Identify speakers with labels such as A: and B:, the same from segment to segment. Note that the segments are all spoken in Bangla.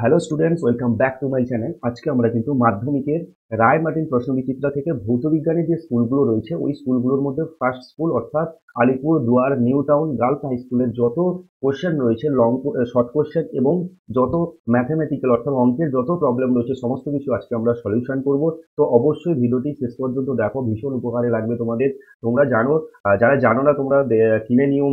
A: Hello students, welcome back to my channel. আজকে আমরা কিন্তু মাধ্যমিকের রায় মার্টিন প্রশ্নবিচিত্রা থেকে ভৌতবিজ্ঞানের যে স্কুলগুলো রয়েছে ওই স্কুলগুলোর মধ্যে ফার্স্ট স্কুল অর্থাৎ আলিপুর দুয়ার নিউ টাউন গার্লস হাই স্কুলের যত কোশ্চেন রয়েছে, শর্ট কোশ্চেন এবং যত ম্যাথমেটিক্যাল অর্থাৎ অঙ্কের যত প্রবলেম রয়েছে সমস্ত কিছু আজকে আমরা সলিউশন করব। তো অবশ্যই ভিডিওটি শেষ পর্যন্ত দেখো, ভীষণ উপকারে লাগবে তোমাদের। তোমরা জানো, যারা জানো না তোমরা কিনে নিও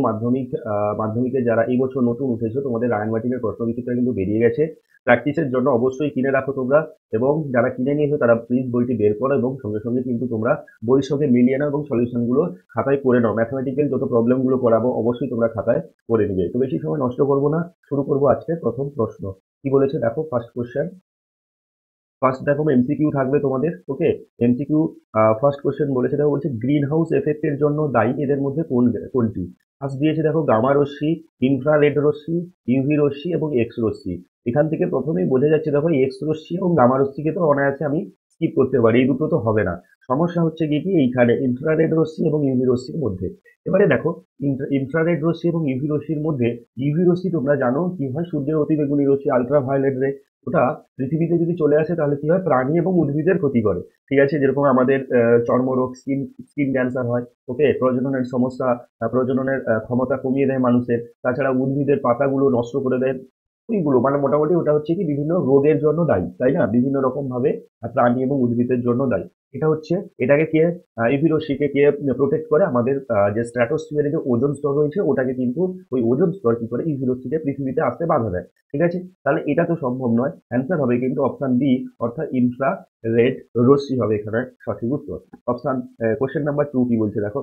A: মাধ্যমিকে যারা এই বছর নতুন উঠেছো, তোমাদের রায় মার্টিনের প্রশ্নবিচিত্রা কিন্তু বেরিয়ে গেছে। প্র্যাকটিসের জন্য অবশ্যই কিনে রাখো তোমরা, এবং যারা কিনে নিয়েছো তারা প্লিজ বইটি বের করো এবং সঙ্গে সঙ্গে কিন্তু তোমরা বইয়ের সঙ্গে মিলিয়ে নাও এবং সলিউশনগুলো খাতায় করে নাও। ম্যাথমেটিক্যাল যত প্রবলেমগুলো করাবো অবশ্যই তোমরা খাতায় করে নিবে। তো বেশি সময় নষ্ট করবো না, শুরু করবো আজকে প্রথম প্রশ্ন। কি বলেছে দেখো, ফার্স্ট কোশ্চেন। ফার্স্ট দেখো এমসিকিউ থাকবে তোমাদের, ওকে। এমসিকিউ ফার্স্ট কোশ্চেন বলেছে, দেখো বলছে গ্রিন হাউস এফেক্টের জন্য দায়ী এদের মধ্যে কোনটি। ফার্স্ট দিয়েছে দেখো গামা রশ্মি, ইনফ্রারেড রশ্মি, ইউভি রশ্মি এবং এক্স রশ্মি। এখান থেকে প্রথমেই বোঝা যাচ্ছে দেখো এক্স রশ্মি এবং গামা রশ্মিকে তো অনায়াসে আমি স্কিপ করতে পারি, এই দুটো তো হবে না। সমস্যা হচ্ছে কি এইখানে ইনফ্রারেড রশ্মি এবং ইউভি রশ্মির মধ্যে। এবারে দেখো ইনফ্রারেড রশ্মি এবং ইউভি রশ্মির মধ্যে ইউভি রশ্মি তোমরা জানো কি হয়, সূর্যের অতিবেগুনি রশ্মি, আলট্রাভায়োলেট রে। ওটা পৃথিবীতে যদি চলে আসে তাহলে কি হয়, প্রাণী এবং উদ্ভিদের ক্ষতি করে। ঠিক আছে, যেরকম আমাদের চর্মরোগ, স্কিন স্কিন ক্যান্সার হয়, ওকে। প্রজননের সমস্যা, প্রজননের ক্ষমতা কমিয়ে দেয় মানুষের। তাছাড়া উদ্ভিদের পাতাগুলো নষ্ট করে দেয়। ওইগুলো মানে মোটামুটি ওটা হচ্ছে কি বিভিন্ন রোগের জন্য দায়ী, তাই না? বিভিন্ন রকম ভাবে প্রাণী এবং উদ্ভিদের জন্য দায়ী। এটা হচ্ছে, এটাকে কে ইউভি রশ্মিকে কে প্রোটেক্ট করে, আমাদের যে স্ট্র্যাটোস্ফিয়ারে যে ওজোন স্তর রয়েছে ওটাকে কিন্তু ওই ওজোন স্তর কি করে ইউভি রশ্মিকে পৃথিবীতে আসতে বাধা দেয়। ঠিক আছে, তাহলে এটা তো সম্ভব নয়। অ্যান্সার হবে কিন্তু অপশন বি, অর্থাৎ ইনফ্রা রেড রশ্মি হবে এখানে সঠিক উত্তর। অপশন কোশ্চেন নাম্বার 2 কি বলছে দেখো,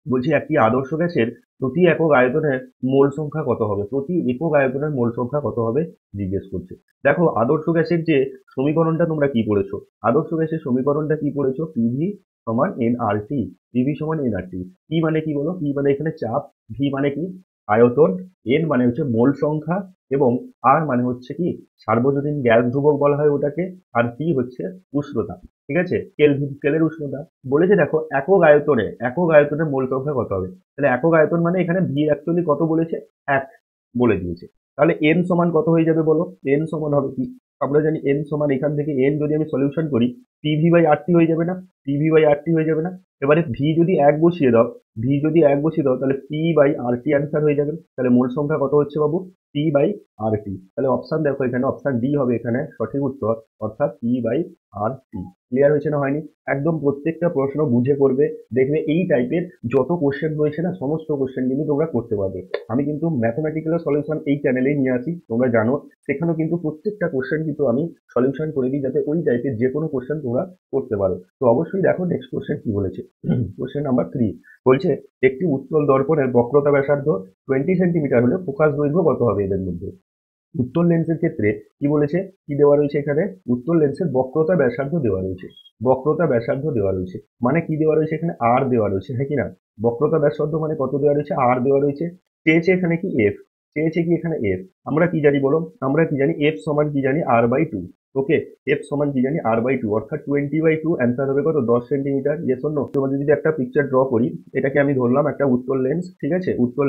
A: বলছি একটি আদর্শ গ্যাসের প্রতি একক আয়তনের মোল সংখ্যা কত হবে। প্রতি একক আয়তনের মোল সংখ্যা কত হবে জিজ্ঞেস করছে। দেখো আদর্শ গ্যাসের যে সমীকরণটা তোমরা কি পড়েছো, আদর্শ গ্যাসের সমীকরণটা কি পড়েছো, পিভি সমান এনআরটি। পিভি সমান এনআরটি। পি মানে কি বলো, পি মানে এখানে চাপ, ভি মানে কি আয়তন, এন মানে হচ্ছে মোল সংখ্যা, এবং আর মানে হচ্ছে কি সার্বজনীন গ্যাস ধ্রুবক বলা হয় ওটাকে, আর টি হচ্ছে উষ্ণতা। ঠিক আছে, কেলভিন স্কেলের উষ্ণতা। বলেছে দেখো একক আয়তনে মোল সংখ্যা কত হবে। তাহলে একক আয়তন মানে এখানে ভি অ্যাকচুয়ালি কত বলেছে, এক বলে দিয়েছে। তাহলে এন সমান কত হয়ে যাবে বলো, এন সমান হবে কি, আমরা জানি এন সমান, এখান থেকে এন যদি আমি সলিউশন করি পিভি বাই আর টি হয়ে যাবে না, পিভি বাই আর টি হয়ে যাবে না। এবারে ভি যদি এক বসিয়ে দাও, ভি যদি এক বসিয়ে দাও তাহলে P by R T answer হয়ে যাবে। তাহলে মোল সংখ্যা কত হচ্ছে বাবু, পি বাই আর টি। তাহলে অপশন দেখো এখানে অপশন ডি হবে এখানে সঠিক উত্তর, অর্থাৎ P by R T. Clear হয়েছে না হয়নি? একদম প্রত্যেকটা প্রশ্ন বুঝে করবে, দেখবে এই টাইপের যত কোশ্চেন রয়েছে না সমস্ত কোশ্চেন কিন্তু তোমরা করতে পারবে। আমি কিন্তু ম্যাথমেটিক্যাল সলিউশন এই চ্যানেলেই নিয়ে আসি, তোমরা জানো। সেখানেও কিন্তু প্রত্যেকটা কোশ্চেন কিন্তু আমি সলিউশন করে দিই, যাতে ওই টাইপের যে কোনো কোশ্চেন তোমরা করতে পারো। তো অবশ্যই দেখো নেক্সট কোশ্চেন কি বলেছে। কোশ্চেন নাম্বার 3 বলছে একটি উত্তল দর্পণের বক্রতা ব্যাসার্ধ 20 সেন্টিমিটার হলে ফোকাস দৈর্ঘ্য কত হবে এদের মধ্যে। উত্তর লেন্সের ক্ষেত্রে কি বলেছে, কি দেওয়া রয়েছে এখানে, উত্তর লেন্সের বক্রতা ব্যাসার্ধ দেওয়া রয়েছে। বক্রতা ব্যাসার্ধ দেওয়া রয়েছে মানে কি দেওয়া রয়েছে এখানে, আর দেওয়া রয়েছে, হ্যাঁ কি না? বক্রতা ব্যাসার্ধ মানে কত দেওয়া রয়েছে, আর দেওয়া রয়েছে। চেয়েছে এখানে কি এফ, চেয়েছে কি এখানে এফ। আমরা কি জানি বলো, আমরা কি জানি এফ সমান কি জানি আর/2। ওকে, এফ সমান কি জানি আর/2, অর্থাৎ 20/2। অ্যান্সার হবে কত, 10 সেন্টিমিটার। Yes or no? তোমাদের যদি একটা পিকচার ড্র করি, এটাকে আমি ধরলাম একটা উত্তর লেন্স, ঠিক আছে। উত্তর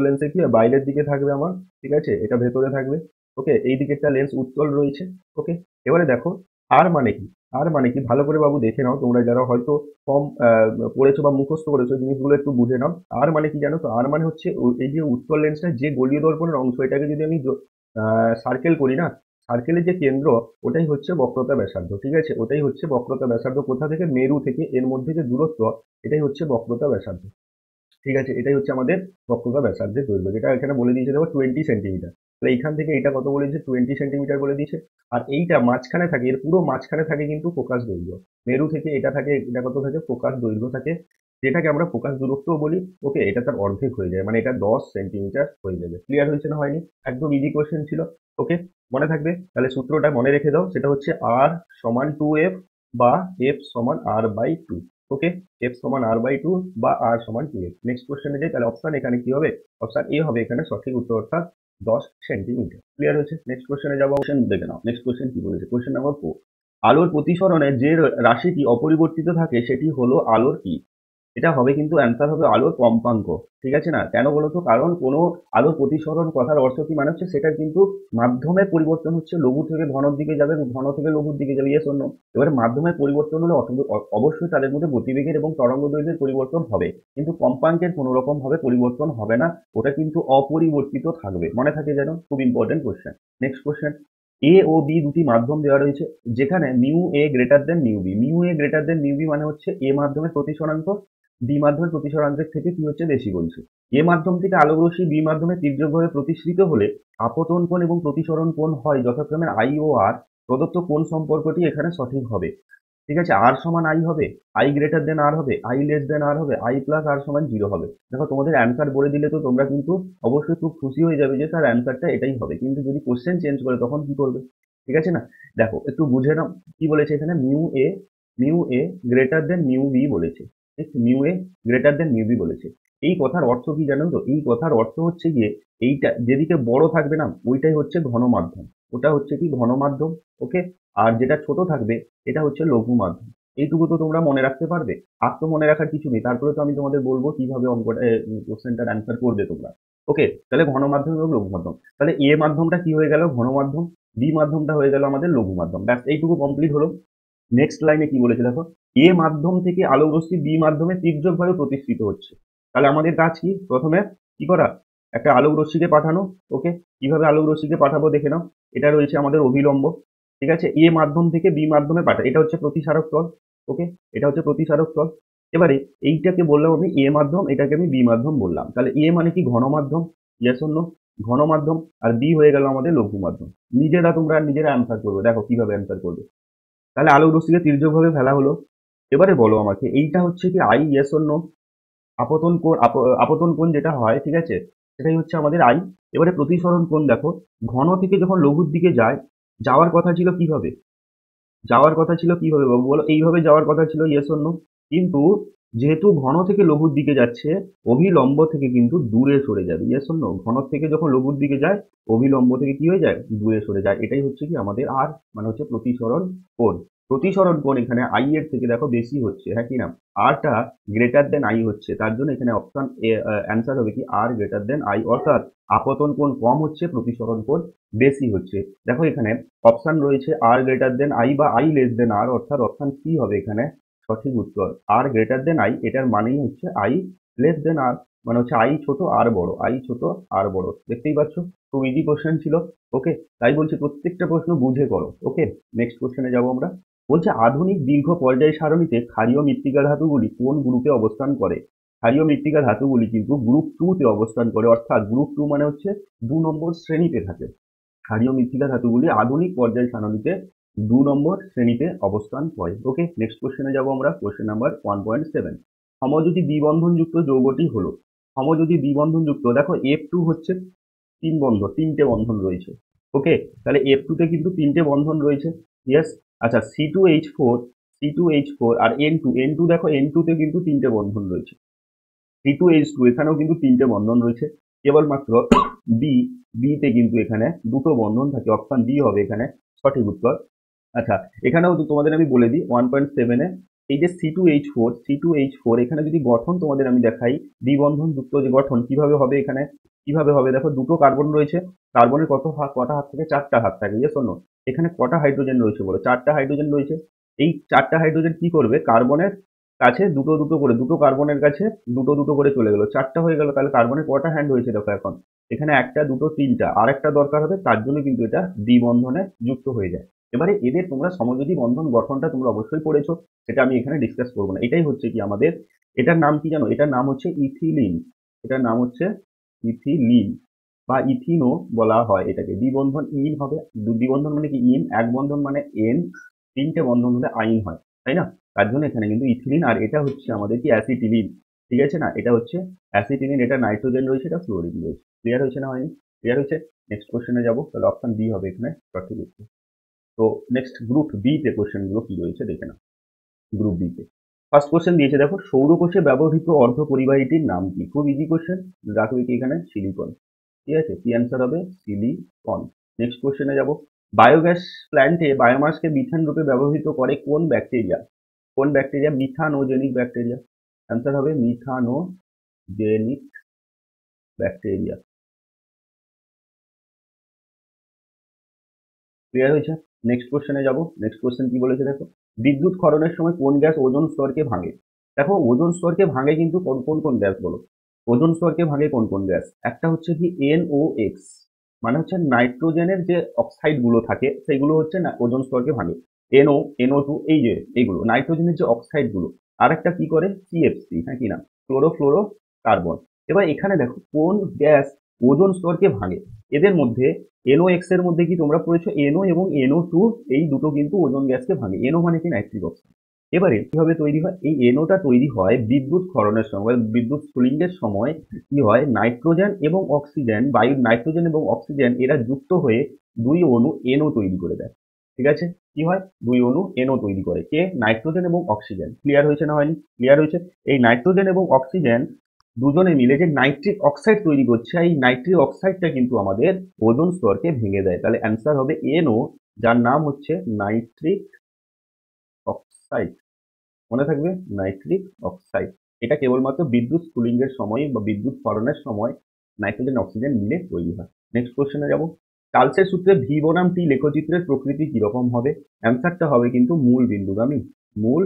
A: লেন্সে কি হয়, বাইরের দিকে থাকবে আমার, ঠিক আছে, এটা ভেতরে থাকবে। ওকে, এই দিকে একটা লেন্স উত্তল রয়েছে। ওকে, এবারে দেখো আর মানে কি, আর মানে কি ভালো করে বাবু দেখে নাও, তোমরা যারা হয়তো কম পড়েছো বা মুখস্থ করেছো জিনিসগুলো একটু বুঝে নাও। আর মানে কি জানো তো, আর মানে হচ্ছে এই যে উত্তল লেন্সটা যে গলীয় দর্পণের অংশ, এটাকে যদি আমি সার্কেল করি না, সার্কেলের যে কেন্দ্র ওটাই হচ্ছে বক্রতা ব্যাসার্ধ। ঠিক আছে, ওটাই হচ্ছে বক্রতা ব্যাসার্ধ। কোথা থেকে, মেরু থেকে এর মধ্যে যে দূরত্ব, এটাই হচ্ছে বক্রতা ব্যাসার্ধ। ঠিক আছে, এটাই হচ্ছে আমাদের বক্রতা ব্যাসার্ধের দৈর্ঘ্য, যেটা এখানে বলে দিয়েছে দেখো 20 সেন্টিমিটার। তাহলে এইখান থেকে এটা কত বলেছে, 20 সেন্টিমিটার বলে দিয়েছে। আর এইটা মাঝখানে থাকে, এর পুরো মাঝখানে থাকে কিন্তু ফোকাস দৈর্ঘ্য। মেরু থেকে এটা থাকে, এটা কত থাকে, ফোকাস দৈর্ঘ্য থাকে, যেটাকে আমরা ফোকাস দূরত্বও বলি। ওকে, এটা তার অর্ধেক হয়ে যায়, মানে এটা 10 সেন্টিমিটার হয়ে যাবে। ক্লিয়ার হয়েছে না হয়নি? একদম ইজি কোশ্চেন ছিল। ওকে, মনে থাকবে, তাহলে সূত্রটা মনে রেখে দাও, সেটা হচ্ছে আর সমান 2f বা এফ সমান আর/2। ওকে, এফ সমান আর/2 বা আর সমান 2f। নেক্সট কোশ্চেনে যাই, তাহলে অপশন এখানে কি হবে, অপশন এ হবে এখানে সঠিক উত্তর, অর্থাৎ 10 সেন্টিমিটার। ক্লিয়ার হয়েছে? নেক্সট কোশ্চেনে যাবো, কোশ্চেন দেখে নাও। নেক্সট কোশ্চেন কি বলেছে, কোশ্চেন নাম্বার 4। আলোর প্রতিসরণে যে রাশিটি অপরিবর্তিত থাকে সেটি হলো আলোর কি। এটা হবে কিন্তু অ্যান্সার হবে আলোর কম্পাঙ্ক। ঠিক আছে না? কেন বলো তো? কারণ কোনো আলোর প্রতিসরণ কথার অর্থ কি মানে হচ্ছে সেটার কিন্তু মাধ্যমের পরিবর্তন হচ্ছে, লঘু থেকে ঘনর দিকে যাবে, ঘন থেকে লঘুর দিকে যাবে, ইয়েস অর নো? এবারে মাধ্যমের পরিবর্তন হলে অবশ্যই তাদের মধ্যে গতিবেগের এবং তরঙ্গ দৈর্ঘ্যের পরিবর্তন হবে, কিন্তু কম্পাঙ্কের কোনো রকম ভাবে পরিবর্তন হবে না, ওটা কিন্তু অপরিবর্তিত থাকবে। মনে থাকে যেন, খুব important question. Next question, A ও বি দুটি মাধ্যম দেওয়া রয়েছে, যেখানে mu A greater than mu B. Mu A greater than mu B মানে হচ্ছে এ মাধ্যমের প্রতিসরাঙ্ক বি মাধ্যমের প্রতিসরাঙ্কের থেকে কি হচ্ছে, বেশি বলছে। এ মাধ্যম থেকে আলোক রশ্মি বি মাধ্যমে তীর্যকভাবে প্রতিসৃত হলে আপতন কোণ এবং প্রতিসরণ কোণ হয় যথাক্রমে আই ও আর। প্রদত্ত কোণ সম্পর্কটি এখানে সঠিক হবে। ঠিক আছে, আর সমান আই হবে, আই গ্রেটার দেন আর হবে, আই লেস দেন আর হবে, আই প্লাস আর সমান 0 হবে। দেখো তোমাদের অ্যান্সার বলে দিলে তো তোমরা কিন্তু অবশ্যই খুব খুশি হয়ে যাবে যে স্যার অ্যান্সারটা এটাই হবে, কিন্তু যদি কোশ্চেন চেঞ্জ করে তখন কি করবে? ঠিক আছে না? দেখো একটু বুঝে নাও কি বলেছে এখানে। Mu A greater than mu B বলেছে। ঠিক, mu A greater than mu B বলেছে। এই কথার অর্থ কি জানো তো? এই কথার অর্থ হচ্ছে গিয়ে এইটা যেদিকে বড় থাকবে না ওইটাই হচ্ছে ঘন মাধ্যম, ওটা হচ্ছে কি ঘন মাধ্যম। ওকে, আর যেটা ছোট থাকবে এটা হচ্ছে লঘু মাধ্যম। এইটুকু তো তোমরা মনে রাখতে পারবে। আর তো মনে রাখার কিছু নেই, তারপরে তো আমি তোমাদের বলবো কিভাবে অঙ্কটা কোশ্চেনটার অ্যান্সার করবে তোমরা। ওকে, তাহলে ঘন মাধ্যম এবং লঘু মাধ্যম, তাহলে এ মাধ্যমটা কি হয়ে গেল, ঘন মাধ্যম। বি মাধ্যমটা হয়ে গেল আমাদের লঘু মাধ্যম। ব্যাস এইটুকু কমপ্লিট হলো। নেক্সট লাইনে কি বলেছে দেখো, এ মাধ্যম থেকে আলোক রশ্মি বি মাধ্যমে তীর্যকভাবে প্রতিসৃত হচ্ছে। তাহলে আমাদের কাজ কি, প্রথমে কি করা, একটা আলোক রশ্মিকে পাঠানো। ওকে, কিভাবে আলোক রশ্মিকে পাঠাবো দেখে নাও। এটা রয়েছে আমাদের অভিলম্ব। ঠিক আছে, এ মাধ্যম থেকে বি মাধ্যমে পাঠায়, এটা হচ্ছে প্রতিসারক তল। ওকে, এটা হচ্ছে প্রতিসারক তল। এবারে এইটাকে বললাম আমি এ মাধ্যম, এটাকে আমি বি মাধ্যম বললাম। তাহলে এ মানে কি, ঘন মাধ্যম, ইয়েস অর নো? ঘন মাধ্যম। আর বি হয়ে গেল আমাদের লঘু মাধ্যম। তোমরা নিজেরা অ্যান্সার করবে, দেখো কিভাবে অ্যান্সার করবে। তাহলে আলোক রশ্মিকে তির্যকভাবে ফেলা হলো। এবারে বলো আমাকে, এইটা হচ্ছে কি আই, ইয়েস অর নো? আপতন কোণ যেটা হয়, ঠিক আছে, সেটাই হচ্ছে আমাদের আই। এবারে প্রতিসরণ কোণ দেখো, ঘন থেকে যখন লঘুর দিকে যায়, যাওয়ার কথা ছিল কিভাবে, বাবু বলো? এইভাবে যাওয়ার কথা ছিল, ইয়েস অর নো? কিন্তু যেহেতু ঘন থেকে লঘুর দিকে যাচ্ছে, অভিলম্ব থেকে কিন্তু দূরে সরে যাবে, ইয়েস অর নো? ঘন থেকে যখন লঘুর দিকে যায়, অভিলম্ব থেকে কি হয়ে যায়, দূরে সরে যায়। এটাই হচ্ছে কি আমাদের আর, মানে হচ্ছে প্রতিসরণ কোণ। প্রতিসরণ কোণ এখানে আই এর থেকে দেখো বেশি হচ্ছে, হ্যাঁ কি না? আরটা গ্রেটার দেন আই হচ্ছে, তার জন্য এখানে অপশন অ্যান্সার হবে কি আর গ্রেটার দেন আই, অর্থাৎ আপতন কোণ কম হচ্ছে, প্রতিসরণ কোণ বেশি হচ্ছে। দেখো এখানে অপশন রয়েছে আর গ্রেটার দেন আই বা আই লেস দেন আর, অর্থাৎ অপশন সি হবে এখানে সঠিক উত্তর। আর গ্রেটার দেন আই এটার মানেই হচ্ছে আই লেস দেন আর, মানে হচ্ছে আই ছোট আর বড়, আই ছোট আর বড়। দেখতেই পাচ্ছ, খুব ইজি কোশ্চেন ছিল। ওকে, তাই বলছি প্রত্যেকটা প্রশ্ন বুঝে করো। ওকে, নেক্সট কোশ্চেনে যাবো আমরা। বলছে আধুনিক দীর্ঘ পর্যায় সারণীতে ক্ষারীয় মৃত্তিকা ধাতুগুলি কোন গ্রুপে অবস্থান করে? ক্ষারীয় মৃত্তিকা ধাতুগুলি কিন্তু গ্রুপ 2 তে অবস্থান করে, অর্থাৎ গ্রুপ 2 মানে হচ্ছে 2 নম্বর শ্রেণীতে থাকে। ক্ষারীয় মৃত্তিকা ধাতুগুলি আধুনিক পর্যায় সারণীতে 2 নম্বর শ্রেণীতে অবস্থান করে। ওকে, নেক্সট কোশ্চেনে যাব আমরা। কোশ্চেন নাম্বার 1.7, সমযোজী দ্বিবন্ধনযুক্ত যৌগটি হলো। সমযোজী দ্বিবন্ধনযুক্ত, দেখো F2 হচ্ছে তিনটে বন্ধন রয়েছে। ওকে, তাহলে F2 তে কিন্তু তিনটে বন্ধন রয়েছে, ইয়েস। আচ্ছা, C2H4 আর N2 দেখো N2 তে কিন্তু তিনটে বন্ধন রয়েছে। C2H2 এখানেও কিন্তু তিনটে বন্ধন রয়েছে। কেবলমাত্র বি বি তে কিন্তু এখানে দুটো বন্ধন থাকে, অপশন ডি হবে এখানে সঠিক উত্তর। আচ্ছা, এখানেও তো তোমাদের আমি বলে দিই 1.7-এ এই যে C2H4 এখানে যদি গঠন তোমাদের আমি দেখাই, দ্বিবন্ধন যুক্ত যে গঠন কিভাবে হবে এখানে, কিভাবে হবে দেখো, দুটো কার্বন রয়েছে। কার্বনের কটা হাত থাকে, চারটা হাত থাকে, ইয়েস অর নো? এখানে কটা হাইড্রোজেন রয়েছে বলো, চারটা হাইড্রোজেন রয়েছে। এই চারটা হাইড্রোজেন কি করবে, কার্বনের কাছে দুটো দুটো করে, দুটো কার্বনের কাছে দুটো দুটো করে চলে গেল, চারটা হয়ে গেল। তাহলে কার্বনের কটা হ্যান্ড হয়েছে দেখো এখন, এখানে একটা দুটো তিনটা, আর একটা দরকার হবে, তার জন্য কিন্তু এটা দ্বিবন্ধনে যুক্ত হয়ে যায়। এবারে এদের তোমরা সমযোজী বন্ধন গঠনটা তোমরা অবশ্যই পড়েছো, সেটা আমি এখানে ডিসকাস করবো না। এটাই হচ্ছে কি আমাদের, এটার নাম কি জানো, এটার নাম হচ্ছে ইথিলিন। এটার নাম হচ্ছে ইথিলিন বা ইথিনো বলা হয় এটাকে। দ্বিবন্ধন ইন হবে, দ্বিবন্ধন মানে কি ইন, এক বন্ধন মানে এন, তিনটে বন্ধন হলে আইন হয়, তাই না? তার জন্য এখানে কিন্তু ইথিলিন। আর এটা হচ্ছে আমাদের কি অ্যাসিটিলিন। ঠিক আছে না, এটা হচ্ছে অ্যাসিটিলিন, এটা নাইট্রোজেন রয়েছে, এটা ফ্লোরিন রয়েছে। ক্লিয়ার হয়েছে না, হয়নি? ক্লিয়ার হয়েছে। নেক্সট কোশ্চেনে যাবো, তাহলে অপশন বি হবে এখানে সঠিক উত্তর। তো নেক্সট গ্রুপ বি তে কোশ্চেন গুলো কি রয়েছে দেখে নাও। গ্রুপ বি তে ফার্স্ট কোশ্চেন দিয়েছে দেখো, সৌরকোষে ব্যবহৃত অর্ধ পরিবাহীটির নাম কি? খুব ইজি কোশ্চেন, রাখবে কি এখানে সিলিকন। ঠিক আছে, কি অ্যান্সার হবে, সিলিকন। নেক্সট কোশ্চেনে যাব, বায়োগ্যাস প্ল্যান্টে বায়োমাসকে মিথেন রূপে ব্যবহৃত করে কোন ব্যাকটেরিয়া? কোন ব্যাকটেরিয়া? Methanogenic bacteria. অ্যান্সার হবে মিথানোজেনিক ব্যাকটেরিয়া। ক্লিয়ার হয়েছে? নেক্সট কোশ্চেনে যাব। নেক্সট কোশ্চেন কি বলেছে দেখো, বিদ্যুৎ ক্ষরণের সময় কোন গ্যাস ওজোন স্তরকে ভাঙে? দেখো ওজোন স্তরকে ভাঙে কিন্তু কোন কোন কোন গ্যাস বলো? ওজোন স্তরকে ভাঙে কোন কোন গ্যাস? একটা হচ্ছে কি NOx, মানে হচ্ছে নাইট্রোজেনের যে অক্সাইড গুলো থাকে সেগুলো হচ্ছে না ওজোন স্তরকে ভাঙে। NO2, এই যে এইগুলো নাইট্রোজেনের যে অক্সাইড গুলো। আর একটা কি করে? CFC, হ্যাঁ কি না, ক্লোরোফ্লোরো কার্বন। এবার এখানে দেখো কোন গ্যাস ওজোন স্তরকে ভাঙে। এদের মধ্যে NOx এর মধ্যে কি তোমরা পড়েছো NO এবং NO2, এই দুটো কিন্তু ওজোন গ্যাসকে ভাঙে। NO মানে কি? Nitric oxide. এবারে কিভাবে তৈরি হয়? এই NOটা তৈরি হয় বিদ্যুৎ ক্ষরণের সময়, বিদ্যুৎ স্ফুলিঙ্গের সময় কি হয়, নাইট্রোজেন এবং অক্সিজেন, বায়ুর নাইট্রোজেন এবং অক্সিজেন এরা যুক্ত হয়ে দুই অণু NO তৈরি করে দেয়। ঠিক আছে? কি হয়? দুই অণু NO তৈরি করে কে? নাইট্রোজেন এবং অক্সিজেন। ক্লিয়ার হয়েছে না হয়নি? ক্লিয়ার হয়েছে। এই নাইট্রোজেন এবং অক্সিজেন দুজনে মিলে যে নাইট্রিক অক্সাইড তৈরি করছে, এই নাইট্রিক অক্সাইডটা কিন্তু আমাদের ওজোন স্তরকে ভেঙে দেয়। তাহলে অ্যান্সার হবে NO, যার নাম হচ্ছে নাইট্রিক অক্সাইড। মনে থাকবে, নাইট্রিক অক্সাইড। এটা কেবলমাত্র বিদ্যুৎ স্ফুলিঙ্গের সময় বা বিদ্যুৎ ক্ষরণের সময় নাইট্রোজেন অক্সিজেন মিলে তৈরি হয়। নেক্সট কোশ্চেনে যাব। চার্লসের সূত্রে ভি বনাম টি লেখচিত্রের প্রকৃতি কিরকম হবে? অ্যান্সারটা হবে কিন্তু মূল বিন্দুগামী। মূল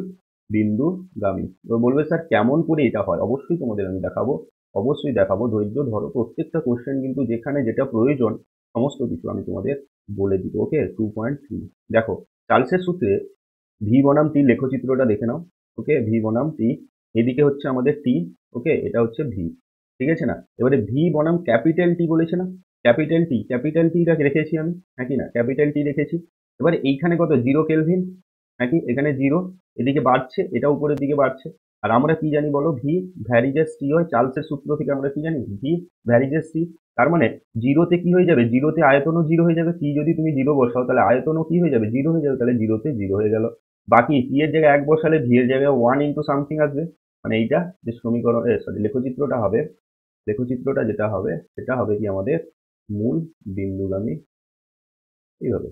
A: বিন্দুগামী। এবার বলবে স্যার কেমন করে এটা হয়? অবশ্যই তোমাদের আমি দেখাবো, অবশ্যই দেখাবো, ধৈর্য ধরো। প্রত্যেকটা কোশ্চেন কিন্তু যেখানে যেটা প্রয়োজন সমস্ত কিছু আমি তোমাদের বলে দিব। ওকে, 2.3 দেখো, চার্লসের সূত্রে ভি বনাম টি লেখচিত্রটা দেখে নাও। ওকে, ভি বনাম টি, এদিকে হচ্ছে আমাদের টি, ওকে, এটা হচ্ছে ভি। ঠিক আছে না? এবারে ভি বনাম ক্যাপিটাল টি বলেছে না, ক্যাপিটাল টিটা রেখেছি আমি, হ্যাঁ কি না, ক্যাপিটাল টি রেখেছি। এবারে এইখানে কত? 0 কেলভিন, নাকি এখানে 0, এদিকে বাড়ছে, এটা উপরের দিকে বাড়ছে। আর আমরা কি জানি বলো? ভি ভ্যারিজেস টি হয়। চার্লসের সূত্র থেকে আমরা কি জানি? ভি ভ্যারিজেস টি। তার মানে জিরোতে কি হয়ে যাবে? জিরোতে আয়তনও জিরো হয়ে যাবে। টি যদি তুমি জিরো বসাও তাহলে আয়তনও কি হয়ে যাবে? জিরো হয়ে যাবে। তাহলে জিরোতে জিরো হয়ে গেল। বাকি টি এর জায়গায় 1 বসালে ভি এর জায়গায় 1 ইন্টু সামথিং আসবে। মানে এইটা যে সমীকরণ, সরি, লেখচিত্রটা হবে, লেখচিত্রটা যেটা হবে সেটা হবে কি আমাদের মূল বিন্দুগামী, এইভাবে।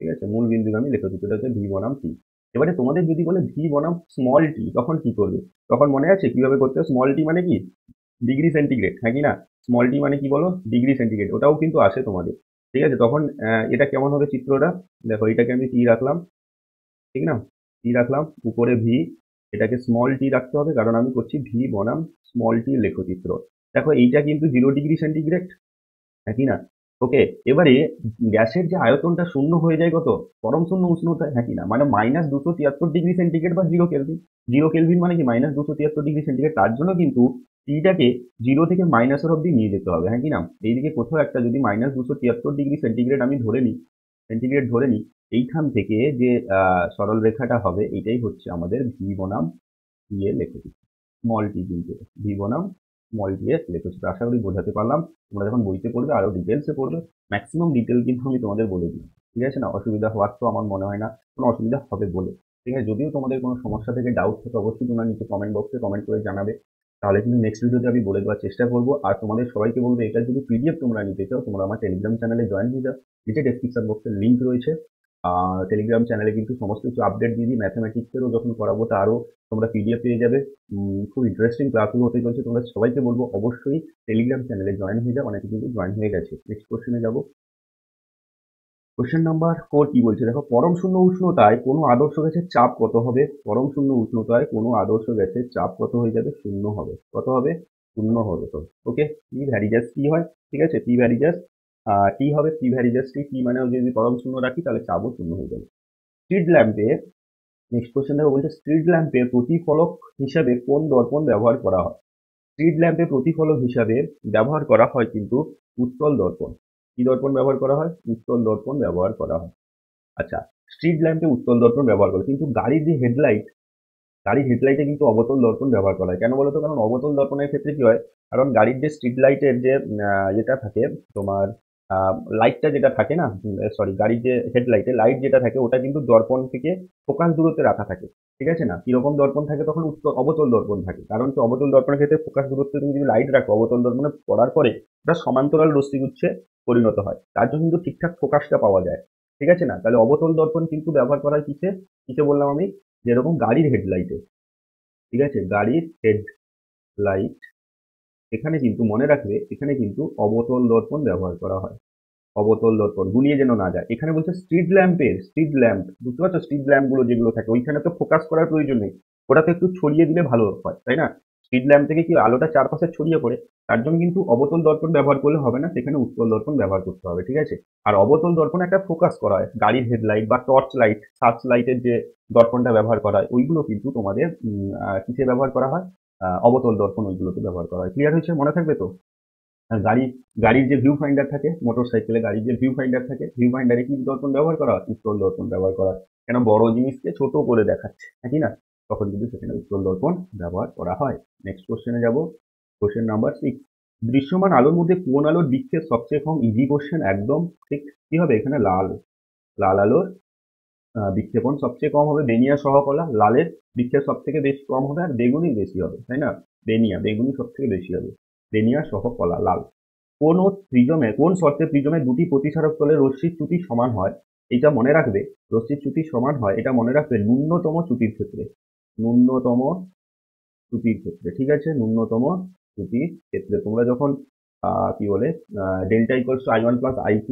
A: ঠিক আছে? মূল বিন্দুগামী লেখচিত্রটা হচ্ছে ভি বনাম টি। এবারে তোমাদের যদি বলে ভি বনাম স্মল টি, তখন কি করবে? তখন মনে আছে কিভাবে করতে হবে? স্মল টি মানে কি? ডিগ্রি সেন্টিগ্রেড, হ্যাঁ কি না? স্মল টি মানে কি বলো? Degree centigrade. ওটাও কিন্তু আসে তোমাদের। ঠিক আছে? তখন এটা কেমন হবে চিত্রটা? দেখো, এটাকে আমি টি রাখলাম, ঠিক না? টি রাখলাম, উপরে ভি, এটাকে স্মল টি রাখতে হবে কারণ আমি করছি ভি বনাম স্মল টি লেখচিত্র। দেখো এইটা কিন্তু 0 ডিগ্রি সেন্টিগ্রেড, হ্যাঁ কি না? ওকে, এবারে গ্যাসের যে আয়তনটা শূন্য হয়ে যায় কত? পরম শূন্য উষ্ণতায়, হ্যাঁ কি না? মানে -273 ডিগ্রি সেন্টিগ্রেড বা 0 কেলভিন। 0 কেলভিন মানে কি? -273 ডিগ্রি সেন্টিগ্রেড। তার জন্য কিন্তু টিটাকে 0 থেকে মাইনাসের অব্দি নিয়ে যেতে হবে, হ্যাঁ কি না? এইদিকে কোথাও একটা যদি -273 ডিগ্রি সেন্টিগ্রেড আমি ধরে নিই, সেন্টিগ্রেড ধরে নিই, এইখান থেকে যে সরল রেখাটা হবে এইটাই হচ্ছে আমাদের ভি বনাম টি এর লেখচিত্র। স্মল টি কিন্তু ভি বনাম স্মল টি এর লেখচিত্র। আশা করি বোঝাতে পারলাম। তোমরা যখন বইতে পড়বে আরো ডিটেলসে পড়বে। ম্যাক্সিমাম ডিটেল কিন্তু আমি তোমাদের বলে দিই। ঠিক আছে না? অসুবিধা হওয়ার তো আমার মনে হয় না কোনো অসুবিধা হবে বলে। ঠিক আছে? যদিও তোমাদের কোনো সমস্যা থেকে, ডাউট থেকে, অবশ্যই তোমরা নিচে কমেন্ট বক্সে কমেন্ট করে জানাবে। তাহলে কিন্তু নেক্সট ভিডিওতে আমি বলে দেওয়ার চেষ্টা করবো। আর তোমাদের সবাইকে বলবো, এটার যদি পিডিএফ তোমরা নিতে চাও তোমরা আমার টেলিগ্রাম চ্যানেলে জয়েন হয়ে যাও। নিচে ডেসক্রিপশন বক্সে লিঙ্ক রয়েছে। টেলিগ্রাম চ্যানেলে কিন্তু সমস্ত কিছু আপডেট দিয়ে দিই। ম্যাথামেটিক্সেরও যখন করাবো তারও তোমরা পিডিএফ পেয়ে যাবে। খুব ইন্টারেস্টিং ক্লাসগুলো হতে চলছে। তোমরা সবাইকে বলবো অবশ্যই টেলিগ্রাম চ্যানেলে জয়েন হয়ে যাও। অনেকে কিন্তু জয়েন হয়ে গেছে। নেক্সট কোশ্চেনে যাবো। কোশ্চেন নাম্বার 4 কি বলছে দেখো, পরম শূন্য উষ্ণতায় কোনো আদর্শ গ্যাসের চাপ কত হবে? পরম শূন্য উষ্ণতায় কোনো আদর্শ গ্যাসের চাপ কত হয়ে যাবে? শূন্য হবে। কত হবে? শূন্য হবে। তো ওকে, পি ভ্যারিজাস কি হয়? ঠিক আছে, পি ভ্যারিজাস টি হবে। পি ভ্যারিজাস টি মানে যদি পরম শূন্য রাখি তাহলে চাপও শূন্য হয়ে যাবে। স্ট্রিট ল্যাম্পে, নেক্সট কোশ্চেন দেখো, বলছে স্ট্রিট ল্যাম্পের প্রতিফলক হিসাবে কোন দর্পণ ব্যবহার করা হয়? স্ট্রিট ল্যাম্পে প্রতিফলক হিসাবে ব্যবহার করা হয় কিন্তু উত্তল দর্পণ। কি দর্পণ ব্যবহার করা হয়? উত্তল দর্পণ ব্যবহার করা হয়। আচ্ছা, স্ট্রিট ল্যাম্পে উত্তল দর্পণ ব্যবহার করে, কিন্তু গাড়ির যে হেডলাইট, গাড়ির হেডলাইটে কিন্তু অবতল দর্পণ ব্যবহার করা হয়। কেন বলো তো? কারণ অবতল দর্পণের ক্ষেত্রে কি হয়, কারণ গাড়ির যে স্ট্রিট লাইটের যে যেটা থাকে তোমার, লাইটটা যেটা থাকে না, সরি, গাড়ির যে হেডলাইটে লাইট যেটা থাকে ওটা কিন্তু দর্পণ থেকে ফোকাস দূরত্বে রাখা থাকে। ঠিক আছে না? কিরকম দর্পণ থাকে তখন? অবতল দর্পণ থাকে। কারণ কি, অবতল দর্পণের ক্ষেত্রে ফোকাস দূরত্বে তুমি যদি লাইট রাখো অবতল দর্পণে পড়ার পরে ওটা সমান্তরাল রশ্মিগুচ্ছে পরিণত হয়। তার জন্য কিন্তু ঠিকঠাক ফোকাসটা পাওয়া যায়। ঠিক আছে না? তাহলে অবতল দর্পণ কিন্তু ব্যবহার করা হয় কিসে? কিসে বললাম আমি? যেরকম গাড়ির হেডলাইটে। ঠিক আছে, গাড়ির হেডলাইট, এখানে কিন্তু মনে রাখবে এখানে কিন্তু অবতল দর্পণ ব্যবহার করা হয়। অবতল দর্পণ গুলিয়ে যেন না যায়। এখানে বলছে স্ট্রিট ল্যাম্প, বুঝতে পারছো? স্ট্রিট ল্যাম্প গুলো যেগুলো থাকে ওইখানে তো ফোকাস করার প্রয়োজন নেই, ওটাতে একটু ছড়িয়ে দিলে ভালো হয়, তাই না? স্ট্রিট ল্যাম্প থেকে কি আলোটা চারপাশে ছড়িয়ে পড়ে, তার জন্য কিন্তু অবতল দর্পণ ব্যবহার করলে হবে না, সেখানে উত্তল দর্পণ ব্যবহার করতে হবে, ঠিক আছে? আর অবতল দর্পণ একটা ফোকাস করা হয়, গাড়ির হেডলাইট বা টর্চ লাইট, সার্চ লাইটের যে দর্পণটা ব্যবহার করা হয় ওইগুলো কিন্তু তোমাদের কিসে ব্যবহার করা হয়? অবতল দর্পণ ওইগুলোতে ব্যবহার করা হয়। ক্লিয়ার হয়েছে? মনে থাকবে তো? আর গাড়ির যে ভিউ ফাইন্ডার থাকে, মোটর সাইকেলে গাড়ির যে ভিউ ফাইন্ডার থাকে, ভিউ ফাইন্ডারে কি দর্পণ ব্যবহার করা হয়? উত্তল দর্পণ ব্যবহার করা হয়। কেন? বড় জিনিসকে ছোট করে দেখাচ্ছে, নাকি না? তখন কিন্তু সেখানে উত্তল দর্পণ ব্যবহার করা হয়। নেক্সট কোশ্চেনে যাব। Question number 6। দৃশ্যমান আলোর মধ্যে কোন আলোর বিক্ষেপ সবচেয়ে কম? ইজি কোশ্চেন একদম। ঠিক কি হবে এখানে? লাল আলোর বিক্ষেপণ সবচেয়ে কম হবে। বেনিয়া সহকলা, লালের বিক্ষেপ সব থেকে বেশি কম হবে, আর বেগুনি বেশি হবে, তাই না? বেগুনি সব থেকে বেশি হবে। বেনিয়া সহকলা লাল। কোন শর্তে প্রিজমে দুটি প্রতিসারক তলের রশ্মির চ্যুতি সমান হয়? এটা মনে রাখবে, রশ্মির চ্যুতি সমান হয় এটা মনে রাখবে ন্যূনতম চ্যুতির ক্ষেত্রে। ন্যূনতম চ্যুতির ক্ষেত্রে, ঠিক আছে? ন্যূনতম চ্যুতির ক্ষেত্রে তোমরা যখন কি বলে delta equals to I1 plus I2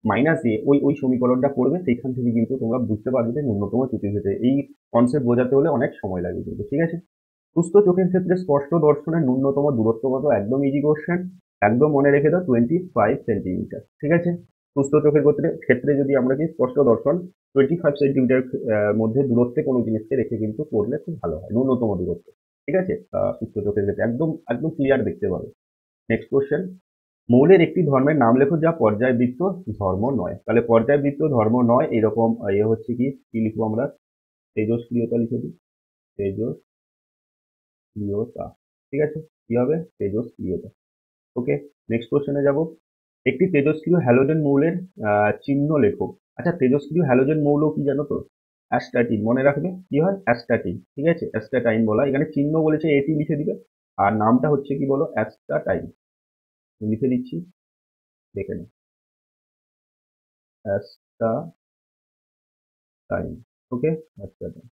A: minus এ ওই ওই সমীকরণটা করবে, সেইখান থেকে কিন্তু তোমরা বুঝতে পারবে যে ন্যূনতম চ্যুতির ক্ষেত্রে। এই কনসেপ্ট বোঝাতে হলে অনেক সময় লাগে কিন্তু, ঠিক আছে? সুস্থ চোখের ক্ষেত্রে স্পষ্ট দর্শনের ন্যূনতম দূরত্ব কত? একদম ইজি কোশ্চেন, একদম মনে রেখে দাও, 25 সেন্টিমিটার, ঠিক আছে? সুস্থ চোখের ক্ষেত্রে যদি আমরা কি স্পষ্ট দর্শন 25 সেন্টিমিটার মধ্যে দূরত্বে কোনো জিনিসকে রেখে কিন্তু করলে খুব ভালো হয়, ন্যূনতম দূরত্ব, ঠিক আছে? সুস্থ চোখের ক্ষেত্রে একদম একদম ক্লিয়ার দেখতে পাবে। Next question. মৌলের একটি ধর্মের নাম লেখো যা পর্যায়বৃত্ত ধর্ম নয়। তাহলে পর্যায়বৃত্ত ধর্ম নয় এরকম হচ্ছে কি, কি লিখবো আমরা? তেজস্ক্রিয়তা লিখে দিই। তেজস্ক্রিয়তা, ঠিক আছে? কি হবে? তেজস্ক্রিয়তা। ওকে, নেক্সট কোশ্চেনে যাব। একটি তেজস্ক্রিয় হ্যালোজেন মৌলের চিহ্ন লেখো। আচ্ছা, তেজস্ক্রিয় হ্যালোজেন মৌল কি জানো তো? অ্যাস্টাটিন। মনে রাখবে কি হয়? অ্যাস্টাটিন, ঠিক আছে? অ্যাস্টাটাইন বলা, এখানে চিহ্ন বলেছে এটি লিখে দিবে, আর নামটা হচ্ছে কি বলো? অ্যাস্টাটাইন। লিখে দিচ্ছি, দেখে নাও। অ্যাস্টাটাইন। ওকে, অ্যাস্টাটাইন।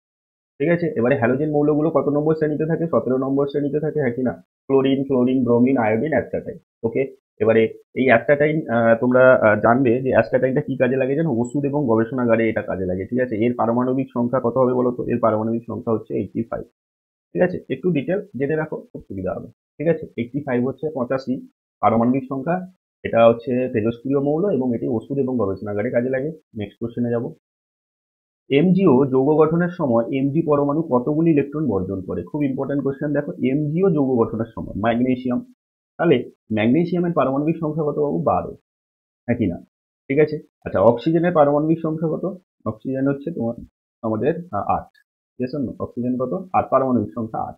A: ঠিক আছে, এবারে হ্যালোজেন মৌলগুলো কত নম্বর শ্রেণীতে থাকে? 17 নম্বর শ্রেণীতে থাকে, হ্যাঁ কি না? Chlorine, bromine, iodine, astatine. Okay, এবারে এই অ্যাস্টাটাইন তোমরা জানবে যে অ্যাস্টাটাইনটা কি কাজে লাগে জানো? ওষুধ এবং গবেষণাগারে এটা কাজে লাগে, ঠিক আছে? এর পারমাণবিক সংখ্যা কত হবে বলো তো? এর পারমাণবিক সংখ্যা হচ্ছে 85, ঠিক আছে? একটু ডিটেল জেনে রাখো, খুব সুবিধা হবে, ঠিক আছে? 85 হচ্ছে 85 পারমাণবিক সংখ্যা। এটা হচ্ছে তেজস্ক্রিয় মৌল এবং এটি ওষুধ এবং গবেষণাগারে কাজে লাগে। নেক্সট কোশ্চেনে যাব। এমজিও যৌগ গঠনের সময় এমজি পরমাণু কতগুলি ইলেকট্রন বর্জন করে? খুব ইম্পর্টেন্ট কোশ্চেন, দেখো এমজিও যৌগ গঠনের সময় ম্যাগনেসিয়াম, তাহলে ম্যাগনেসিয়ামের পারমাণবিক সংখ্যা কত বাবু? 12, হ্যাঁ কি না? ঠিক আছে। আচ্ছা, অক্সিজেনের পারমাণবিক সংখ্যা কত? অক্সিজেন হচ্ছে তোমার আমাদের 8, ঠিক আছে? অক্সিজেন কত? 8, পারমাণবিক সংখ্যা 8।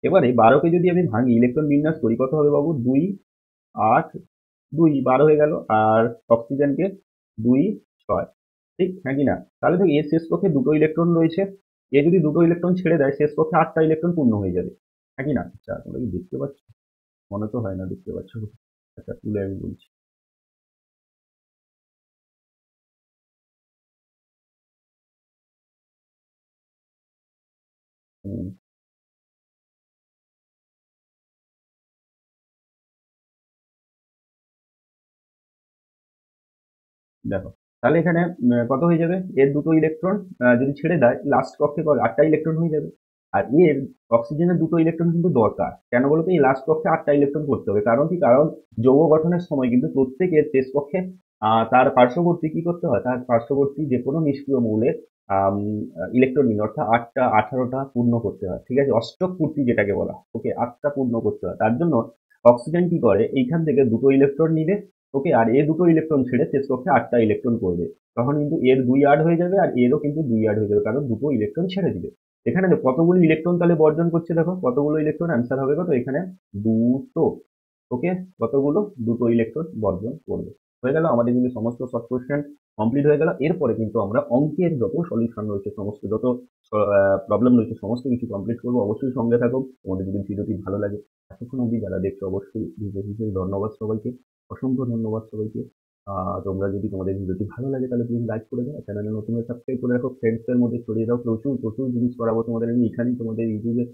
A: এবারে 12কে যদি আমি ভাঙি, ইলেকট্রন বিন্যাস করি, কত হবে বাবু? 2, 8, 2 12 হয়ে গেল, আর অক্সিজেনকে 2, 6, ঠিক, হ্যাঁ কি না? তাহলে তো এর শেষ কক্ষে দুটো ইলেকট্রন রয়েছে, এ যদি দুটো ইলেকট্রন ছেড়ে দেয় শেষ কক্ষে 8টা ইলেকট্রন পূর্ণ হয়ে যাবে, হ্যাঁ কি না? আচ্ছা, তোমরা কি দেখতে পাচ্ছ? মনে তো হয় না দেখতে পাচ্ছ। আচ্ছা, তুলে আমি বলছি। হুম, দেখো, তাহলে এখানে কত হয়ে যাবে? এর দুটো ইলেকট্রন যদি ছেড়ে দেয় লাস্ট কক্ষে 8টা ইলেকট্রন হয়ে যাবে। আর এর অক্সিজেনের দুটো ইলেকট্রন কিন্তু দরকার, কেন বলতো? এই লাস্ট কক্ষে 8টা ইলেকট্রন করতে হবে, কারণ কি? কারণ যৌগ গঠনের সময় কিন্তু প্রত্যেকের শেষ কক্ষে তার পার্শ্ববর্তী কি করতে হয়? তার পার্শ্ববর্তী যে কোনো নিষ্ক্রিয় মৌলের ইলেকট্রন নিন, অর্থাৎ 8টা 18টা পূর্ণ করতে হয়, ঠিক আছে? অষ্টক পূর্তি যেটাকে বলা, ওকে, 8টা পূর্ণ করতে হয়। তার জন্য অক্সিজেন কি করে? এইখান থেকে দুটো ইলেকট্রন নিবে, ওকে, আর এ দুটো ইলেকট্রন ছেড়ে শেষ কক্ষে 8টা ইলেকট্রন করবে। তখন কিন্তু এর 2 অ্যাড হয়ে যাবে, আর এরও কিন্তু 2 অ্যাড হয়ে যাবে, কারণ দুটো ইলেকট্রন ছেড়ে দিবে। এখানে কতগুলো ইলেকট্রন তাহলে বর্জন করছে? দেখো কতগুলো ইলেকট্রন, অ্যান্সার হবে কত এখানে? দুটো। ওকে, কতগুলো? দুটো ইলেকট্রন বর্জন করবে। হয়ে গেল আমাদের কিন্তু সমস্ত শর্ট কোশ্চেন কমপ্লিট হয়ে গেল। এরপরে কিন্তু আমরা অঙ্কের যত সলিউশন রয়েছে, সমস্ত যত প্রবলেম রয়েছে, সমস্ত কিছু কমপ্লিট করবো। অবশ্যই সঙ্গে থাকো। তোমাদের যদি ভিডিওটি ভালো লাগে, এতক্ষণ অবধি যারা দেখছো, অবশ্যই বিশেষ বিশেষ ধন্যবাদ সবাইকে, অসংখ্য ধন্যবাদ সবাইকে। তোমরা যদি তোমাদের ভিডিওটি ভালো লাগে তাহলে প্লিজ লাইক করে দাও, চ্যানেলে নতুন সাবস্ক্রাইব করে রাখো, ফ্রেন্ডসদের মধ্যে ছড়িয়ে দাও। প্রচুর প্রচুর জিনিস করাবো তোমাদের আমি এখানেই, তোমাদের ইউটিউবে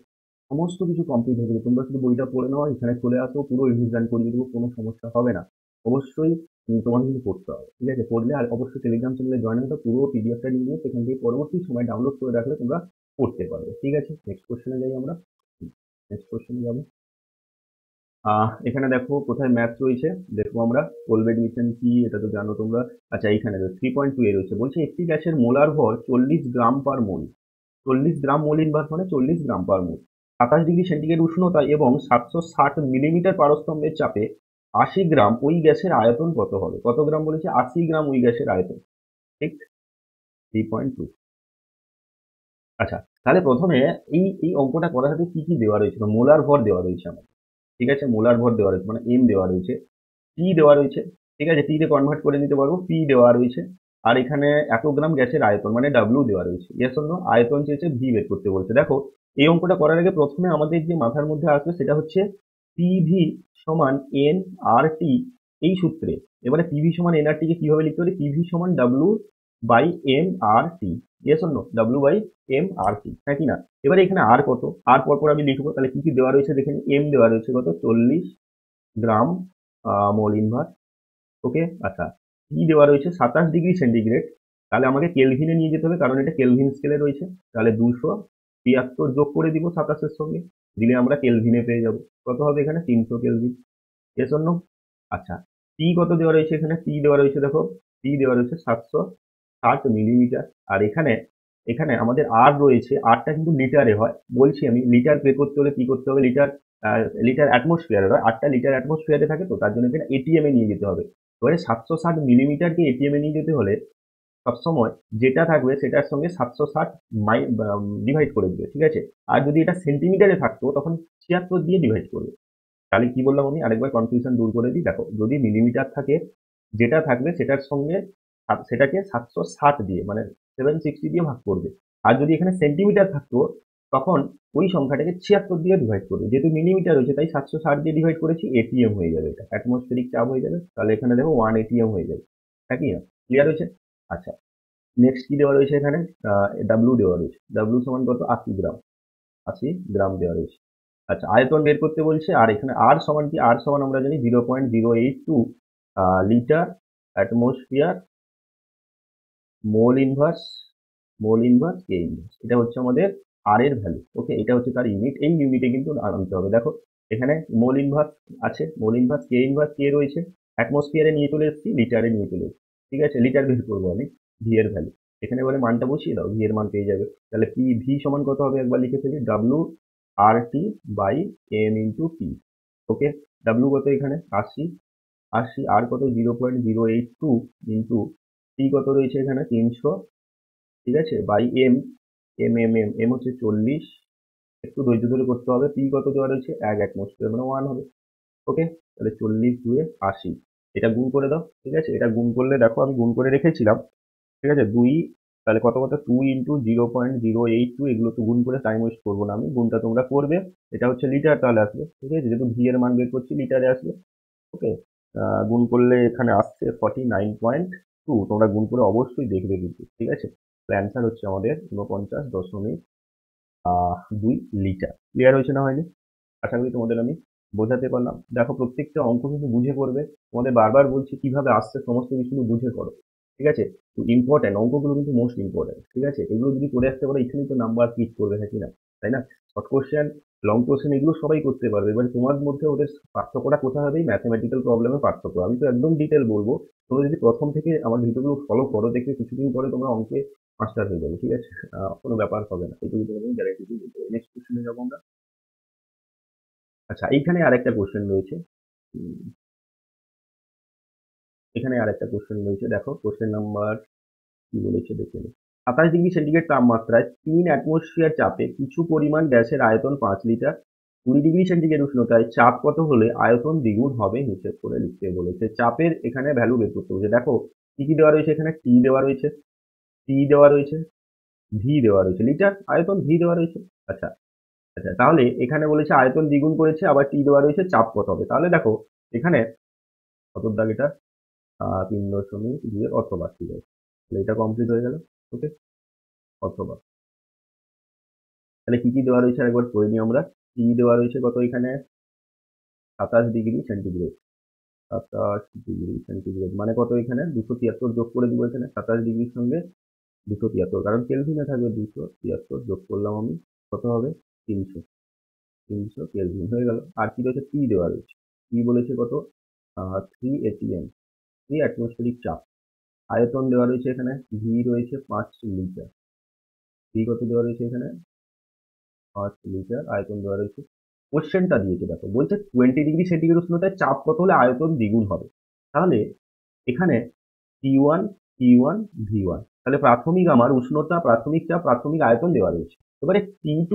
A: সমস্ত কিছু কমপ্লিট হয়ে যাবে। তোমরা শুধু বইটা পড়ে নাও, এখানে চলে আসো, পুরো রিভিশন করিয়ে দেবো, কোনো সমস্যা হবে না। অবশ্যই তোমাকে কিন্তু পড়তে হবে, ঠিক আছে? পড়লে আর অবশ্যই টেলিগ্রাম চ্যানেলে জয়েন হতে পুরো পিডিএফটা নিয়ে নিয়ে সেখান থেকে পরবর্তী সময় ডাউনলোড করে রাখলে তোমরা পড়তে পারবে, ঠিক আছে? নেক্সট কোশ্চেনে যাই আমরা। নেক্সট কোশ্চেনে যাবো। এখানে দেখো কোথায় ম্যাথ রয়েছে, দেখবো আমরা। কোলবেড মিশন কি এটা তো জানো তোমরা। আচ্ছা, এইখানে 3.2 এ রয়েছে, বলছে একটি গ্যাসের মোলার ভর 40 গ্রাম/মোল। 40 গ্রাম মোল ইনভার্স মানে 40 গ্রাম/মোল। 27 ডিগ্রি সেন্টিগ্রেড উষ্ণতা এবং 760 মিলিমিটার পারস্তম্ভের চাপে 80 গ্রাম ওই গ্যাসের আয়তন কত হবে? কত গ্রাম বলেছে? 80 গ্রাম ওই গ্যাসের আয়তন, ঠিক? 3.2। আচ্ছা, তাহলে প্রথমে এই এই অঙ্কটা করার সাথে কি কি দেওয়া রয়েছে? মোলার ভর দেওয়া রয়েছে আমাদের, ঠিক আছে? মোলার ভর দেওয়া রয়েছে মানে এম দেওয়া রয়েছে, পি দেওয়া রয়েছে, ঠিক আছে? টি তে কনভার্ট করে নিতে পারবো, পি দেওয়া রয়েছে। আর এখানে এত গ্রাম গ্যাসের আয়তন মানে ডাব্লিউ দেওয়া রয়েছে। Yes or no? আয়তন চেয়েছে, ভি বের করতে বলছে। দেখো, এই অঙ্কটা করার আগে প্রথমে আমাদের যে মাথার মধ্যে আসবে সেটা হচ্ছে পিভি সমান এন আর টি, এই সূত্রে। এবারে পিভি সমান এন আর টি কে কিভাবে লিখতে পারি? পিভি সমান W by M R T. Yes or no? W by M R T, হ্যাঁ কি না? এবারে এখানে আর কত, আর পরপর আমি লিখবো। তাহলে কি কি দেওয়া রয়েছে দেখে নিই। এম দেওয়া রয়েছে কত? 40 গ্রাম মোল ইনভার্স। ওকে, আচ্ছা। টি দেওয়া রয়েছে 27 ডিগ্রি সেন্টিগ্রেড। তাহলে আমাকে কেলভিনে নিয়ে যেতে হবে কারণ এটা কেলভিন স্কেলে রয়েছে। তাহলে 273 যোগ করে দিব 27-এর সঙ্গে, দিলে আমরা কেলভিনে পেয়ে যাব। কত হবে এখানে? 300 কেলভিন। এর জন্য আচ্ছা, টি কত দেওয়া রয়েছে এখানে? টি দেওয়া রয়েছে, দেখো, টি দেওয়া রয়েছে 760 মিলিমিটার। আর এখানে এখানে আমাদের আর রয়েছে, আরটা কিন্তু লিটারে হয়। বলছি আমি, লিটার বের করতে হলে কি করতে হবে? লিটার লিটার অ্যাটমসফিয়ারে হয়, আরটা লিটার অ্যাটমসফিয়ারে থাকে, তো তার জন্য এখানে এটিএম এ নিয়ে যেতে হবে। এবারে 760 মিলিমিটারকে এটিএম এ নিয়ে যেতে হলে সবসময় যেটা থাকবে সেটার সঙ্গে 760 ডিভাইড করে দিবে, ঠিক আছে? আর যদি এটা সেন্টিমিটারে থাকতো তখন 76 দিয়ে ডিভাইড করবে। তাহলে কি বললাম আমি? আরেকবার কনফিউশন দূর করে দিই। দেখো, যদি মিলিমিটার থাকে, যেটা থাকবে সেটার সঙ্গে সেটাকে 760 দিয়ে মানে 760 দিয়ে ভাগ করবে। আর যদি এখানে সেন্টিমিটার থাকতো তখন ওই সংখ্যাটাকে 76 দিয়ে ডিভাইড করবে। যেহেতু মিলিমিটার রয়েছে তাই 760 দিয়ে ডিভাইড করেছি, এটিএম হয়ে যাবে, এটা অ্যাটমসফেরিক চাপ হয়ে যাবে। তাহলে এখানে দেখো 1 এটিএম হয়ে যাবে, হ্যাঁ কি না? ক্লিয়ার হয়েছে? আচ্ছা, নেক্সট কি দেওয়া রয়েছে এখানে? ডাব্লিউ দেওয়া রয়েছে। ডাব্লিউ সমান কত? 80 গ্রাম। 80 গ্রাম দেওয়া রয়েছে। আচ্ছা, আয়তন বের করতে বলছে। আর এখানে আর সমান কি? আর সমান আমরা জানি 0.082 litre atmosphere mole inverse, mole inverse কে ইনভার্স। এটা হচ্ছে আমাদের আর এর ভ্যালু। ওকে, এটা হচ্ছে তার ইউনিট। এই ইউনিটে কিন্তু আনতে হবে। দেখো, এখানে মোল ইনভার্স আছে, মোল ইনভার্স কে রয়েছে। অ্যাটমসফিয়ারে নিয়ে চলে এসেছি, লিটারে নিয়ে চলে এসেছি, ঠিক আছে? লিটার বের করবো আমি, ভি এর ভ্যালু। এখানে এবারে মানটা বসিয়ে দাও, ভি এর মান পেয়ে যাবে। তাহলে পি ভি সমান কত হবে একবার লিখে ফেলি, W R T by M into P. Okay, W কত এখানে? 80। 80 আর কত? 0.082 ইন্টু টি কত রয়েছে এখানে? 300, ঠিক আছে? বাই এম, এম হচ্ছে 40। একটু ধৈর্য ধরে করতে হবে। পি কত দেওয়া রয়েছে? 1 অ্যাটমসফিয়ার মানে 1 হবে। ওকে, তাহলে 40 2 80, এটা গুণ করে দাও, ঠিক আছে? এটা গুণ করলে দেখো আমি গুণ করে রেখেছিলাম, ঠিক আছে? 2, তাহলে কত কত? 2 ইন্টু 0.082, এগুলো তো গুণ করে টাইম ওয়েস্ট করবো না আমি, গুণটা তোমরা করবে। এটা হচ্ছে লিটার, তাহলে আসবে, ঠিক আছে? যেহেতু ভি এর মান বের করছি লিটারে আসবে। ওকে, গুণ করলে এখানে আসছে 49.2। তোমরা গুণ করে অবশ্যই দেখবে কিন্তু, ঠিক আছে? তো অ্যান্সার হচ্ছে আমাদের 49.2 লিটার। ক্লিয়ার হয়েছে না হয়নি? আশা করি তোমাদের আমি বোঝাতে পারলাম। দেখো, প্রত্যেকটা অঙ্ক কিন্তু বুঝে করবে। তোমাদের বারবার বলছি কিভাবে আসছে সমস্ত কিছু কিন্তু বুঝে করো, ঠিক আছে? তো ইম্পর্টেন্ট অঙ্কগুলো কিন্তু মোস্ট ইম্পর্টেন্ট, ঠিক আছে? এগুলো যদি করে আসতে পারো এখানেই তো নাম্বার হিট করবে, হ্যাঁ কি না? তাই না? শর্ট কোশ্চেন, লং কোশ্চেন এগুলো সবাই করতে পারবে। এবার তোমার মধ্যে ওদের পার্থক্যটা কোথায় হবে? ম্যাথমেটিক্যাল প্রবলেমের পার্থক্য। আমি তো একদম ডিটেল বলবো। তোমরা যদি প্রথম থেকে আমার ভিডিওগুলো ফলো করো, দেখবে কিছুদিন পরে তোমরা অঙ্কে মাস্টার হয়ে যাবে, ঠিক আছে? কোনো ব্যাপার হবে না, এইটুকু তোমাদের গ্যারান্টি দিয়ে বলতে পারি। নেক্সট কোশ্চেনে যাবো আমরা। আচ্ছা, এইখানে আরেকটা কোশ্চেন রয়েছে। উম, এখানে আরেকটা কোশ্চেন রয়েছে, দেখো কোশ্চেন নাম্বার কি বলেছে দেখে নিই। 27 ডিগ্রি সেন্টিগ্রেড তাপমাত্রায় 3 অ্যাটমসফিয়ার চাপে কিছু পরিমাণ গ্যাসের আয়তন 5 লিটার। 20 ডিগ্রি সেন্টিগ্রেড উষ্ণতায় চাপ কত হলে আয়তন দ্বিগুণ হবে হিসেব করে লিখতে বলেছে। চাপের এখানে ভ্যালু বের করতে বলেছে। দেখো, কি কি দেওয়া রয়েছে এখানে? টি দেওয়া রয়েছে, টি দেওয়া রয়েছে, ভি দেওয়া রয়েছে, লিটার আয়তন ভি দেওয়া রয়েছে। আচ্ছা, আচ্ছা, তাহলে এখানে বলেছে আয়তন দ্বিগুণ করেছে, আবার টি দেওয়া রয়েছে, চাপ কত হবে? তাহলে দেখো এখানে কত দাগ এটা? 3.2 অথবা, ঠিক আছে? তাহলে এটা কমপ্লিট হয়ে গেল। ওকে, অথবা তাহলে কি কি দেওয়া রয়েছে একবার করে নিই আমরা। টি দেওয়া রয়েছে কত এখানে 27 ডিগ্রি সেন্টিগ্রেড। 27 ডিগ্রি সেন্টিগ্রেড মানে কত এখানে 273 যোগ করে দিব এখানে 27 ডিগ্রির সঙ্গে 273, কারণ কেলভিনে থাকবে 273 যোগ করলাম আমি, কত হবে 300। 300 কেলভিন হয়ে গেল। আর কি রয়েছে টি দেওয়া রয়েছে, টি বলেছে কত 3 atm, 3 অ্যাটমসফেরিক চাপ। আয়তন দেওয়া রয়েছে এখানে, ভি রয়েছে 5 লিটার। ভি কত দেওয়া রয়েছে এখানে 5 লিটার, আয়তন দেওয়া রয়েছে। কোশ্চেনটা দিয়েছে দেখো, বলছে 20 ডিগ্রি সেন্টিগ্রেড উষ্ণতায় চাপ কত হলে আয়তন দ্বিগুণ হবে। তাহলে এখানে T1 T1 V1, তাহলে প্রাথমিক আমার উষ্ণতা, প্রাথমিক চাপ, প্রাথমিক আয়তন দেওয়া রয়েছে। এবারে T2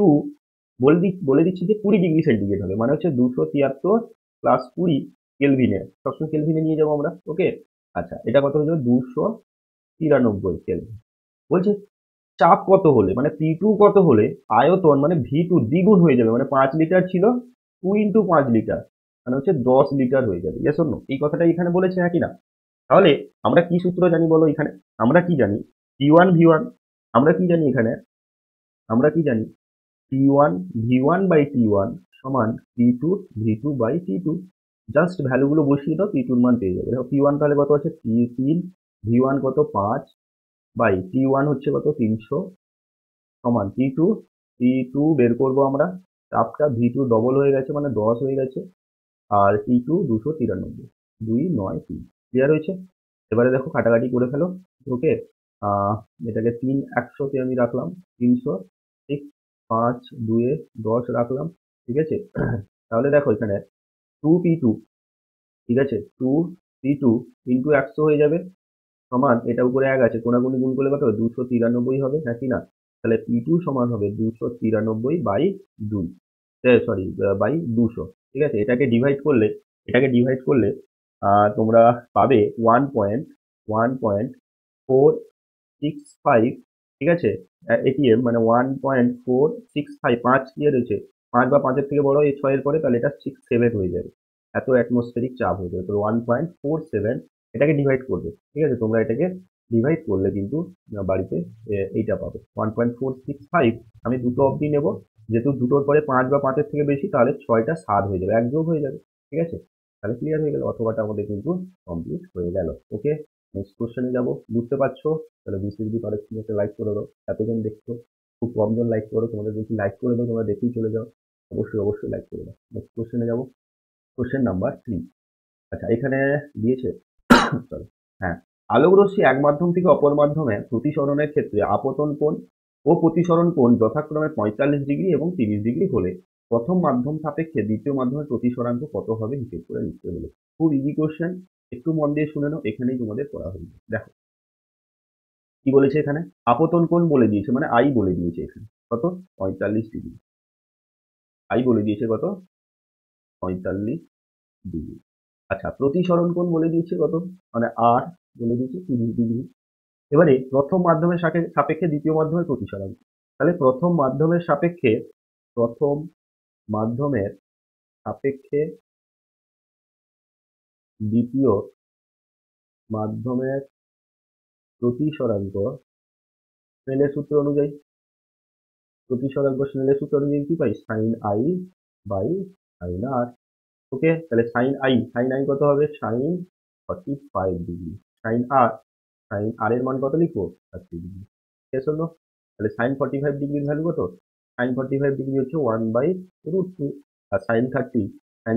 A: বলে দিচ্ছি যে 20 ডিগ্রি সেন্টিগ্রেড হবে, মানে হচ্ছে 273 প্লাস 20 কেলভিনে, সবসময় কেলভিনে নিয়ে যাবো আমরা, ওকে। আচ্ছা, এটা কত হয়ে যাবে 293 কেলভিন। বলছে চাপ কত হলে, মানে P2 কত হলে আয়তন মানে V2 দ্বিগুণ হয়ে যাবে, মানে 5 লিটার ছিল 2 × 5 লিটার, মানে হচ্ছে 10 লিটার হয়ে যাবে। ইয়েস অর নো, এই কথাটা এখানে বলেছে নাকি না? তাহলে আমরা কি সূত্র জানি বলো এখানে, আমরা কি জানি T1 V1, আমরা কি জানি এখানে, আমরা কি জানি T1 V1 বাই T1 সমান T2 V2 by T2। Just ভ্যালুগুলো বসিয়ে দাও, T2 এর মান পেয়ে যাবে। দেখো T1 তাহলে কত আছে 3, V1 কত 5 বাই T1 হচ্ছে কত 300 সমান T2। T2 বের করবো আমরা, চাপটা V2 ডবল হয়ে গেছে মানে 10 হয়ে গেছে, আর T2 293, 293। ক্লিয়ার হয়েছে? এবারে দেখো কাটাকাটি করে ফেলো, ওকে। এটাকে 3 100তে আমি রাখলাম 300, ঠিক 5 2 10 রাখলাম, ঠিক আছে। তাহলে দেখো এখানে 2P2, ঠিক আছে, 2P2 ইন্টু 100 হয়ে যাবে, সমান এটা উপরে 1 আছে, কোনাকুনি গুণ করলে কত হবে 293 হবে, হ্যাঁ কি না? তাহলে P2 সমান হবে 293 বাই 2, সরি বাই 200, ঠিক আছে। এটাকে ডিভাইড করলে তোমরা পাবে 1.1465, ঠিক আছে, এটিএম, মানে 1.465, 5 কি রয়েছে 5 বা 5-এর থেকে বড় এই 6-এর পরে, তাহলে এটা 67 হয়ে যাবে, এত অ্যাটমসফেরিক চাপ হয়ে যাবে। তো 1.47 এটাকে ডিভাইড করবে, ঠিক আছে। তোমরা এটাকে ডিভাইড করলে কিন্তু বাড়িতে এইটা পাবে 1.465। আমি দুটো অবধি নেব, যেহেতু দুটোর পরে 5 বা 5-এর থেকে বেশি, তাহলে 6টা 7 হয়ে যাবে, এক যোগ হয়ে যাবে, ঠিক আছে। তাহলে ক্লিয়ার হয়ে গেল, অথবাটা আমাদের কিন্তু কমপ্লিট হয়ে গেল, ওকে। নেক্সট কোশ্চেনে যাব, বুঝতে পারছো? তাহলে বিসিবি পারস্পরিক একটা লাইক করে দাও, এতজন দেখছো, খুব কমজন লাইক করো, তোমাদের বেশি লাইক করে দাও, তোমরা দেখেই চলে যাও, অবশ্যই অবশ্যই লাইক করে দাও। নেক্সট কোশ্চেনে যাব, কোশ্চেন নাম্বার 3। আচ্ছা, এখানে দিয়েছে সরি, হ্যাঁ, আলোক রশ্মি এক মাধ্যম থেকে অপর মাধ্যমে প্রতিসরণের ক্ষেত্রে আপতন কোণ ও প্রতিসরণ কোণ যথাক্রমে 45 ডিগ্রি এবং 30 ডিগ্রি হলে প্রথম মাধ্যম সাপেক্ষে দ্বিতীয় মাধ্যমের প্রতিসরাঙ্ক কত হবে হিসেব করে লিখতে হলো। খুব ইজি কোশ্চেন, একটু মন দিয়ে শুনে নাও, এখানেই তোমাদের পড়া হয়ে যাবে। দেখো কি বলেছে এখানে, আপতন কোণ বলে দিয়েছে, মানে আই বলে দিয়েছে এখানে কত 45 ডিগ্রি, আই বলে দিয়েছে কত 45 ডিগ্রি। আচ্ছা, প্রতিসরণ কোণ বলে দিয়েছে কত, মানে আর বলে দিয়েছে 30 ডিগ্রি। এবারে প্রথম মাধ্যমের সাপেক্ষে দ্বিতীয় মাধ্যমের প্রতিসরাঙ্ক, তাহলে প্রথম মাধ্যমের সাপেক্ষে দ্বিতীয় মাধ্যমের প্রতিসরাঙ্ক স্নেলের সূত্র অনুযায়ী, কি পাই সাইন আই বাই সাইন আর, ওকে। তাহলে সাইন আই কত হবে সাইন 45 ডিগ্রি, সাইন আর এর মান কত লিখবো 30 ডিগ্রি, শেষ হলো। তাহলে সাইন 45 ডিগ্রির ভ্যালু কত, সাইন 45 ডিগ্রি হচ্ছে 1/√2, আর সাইন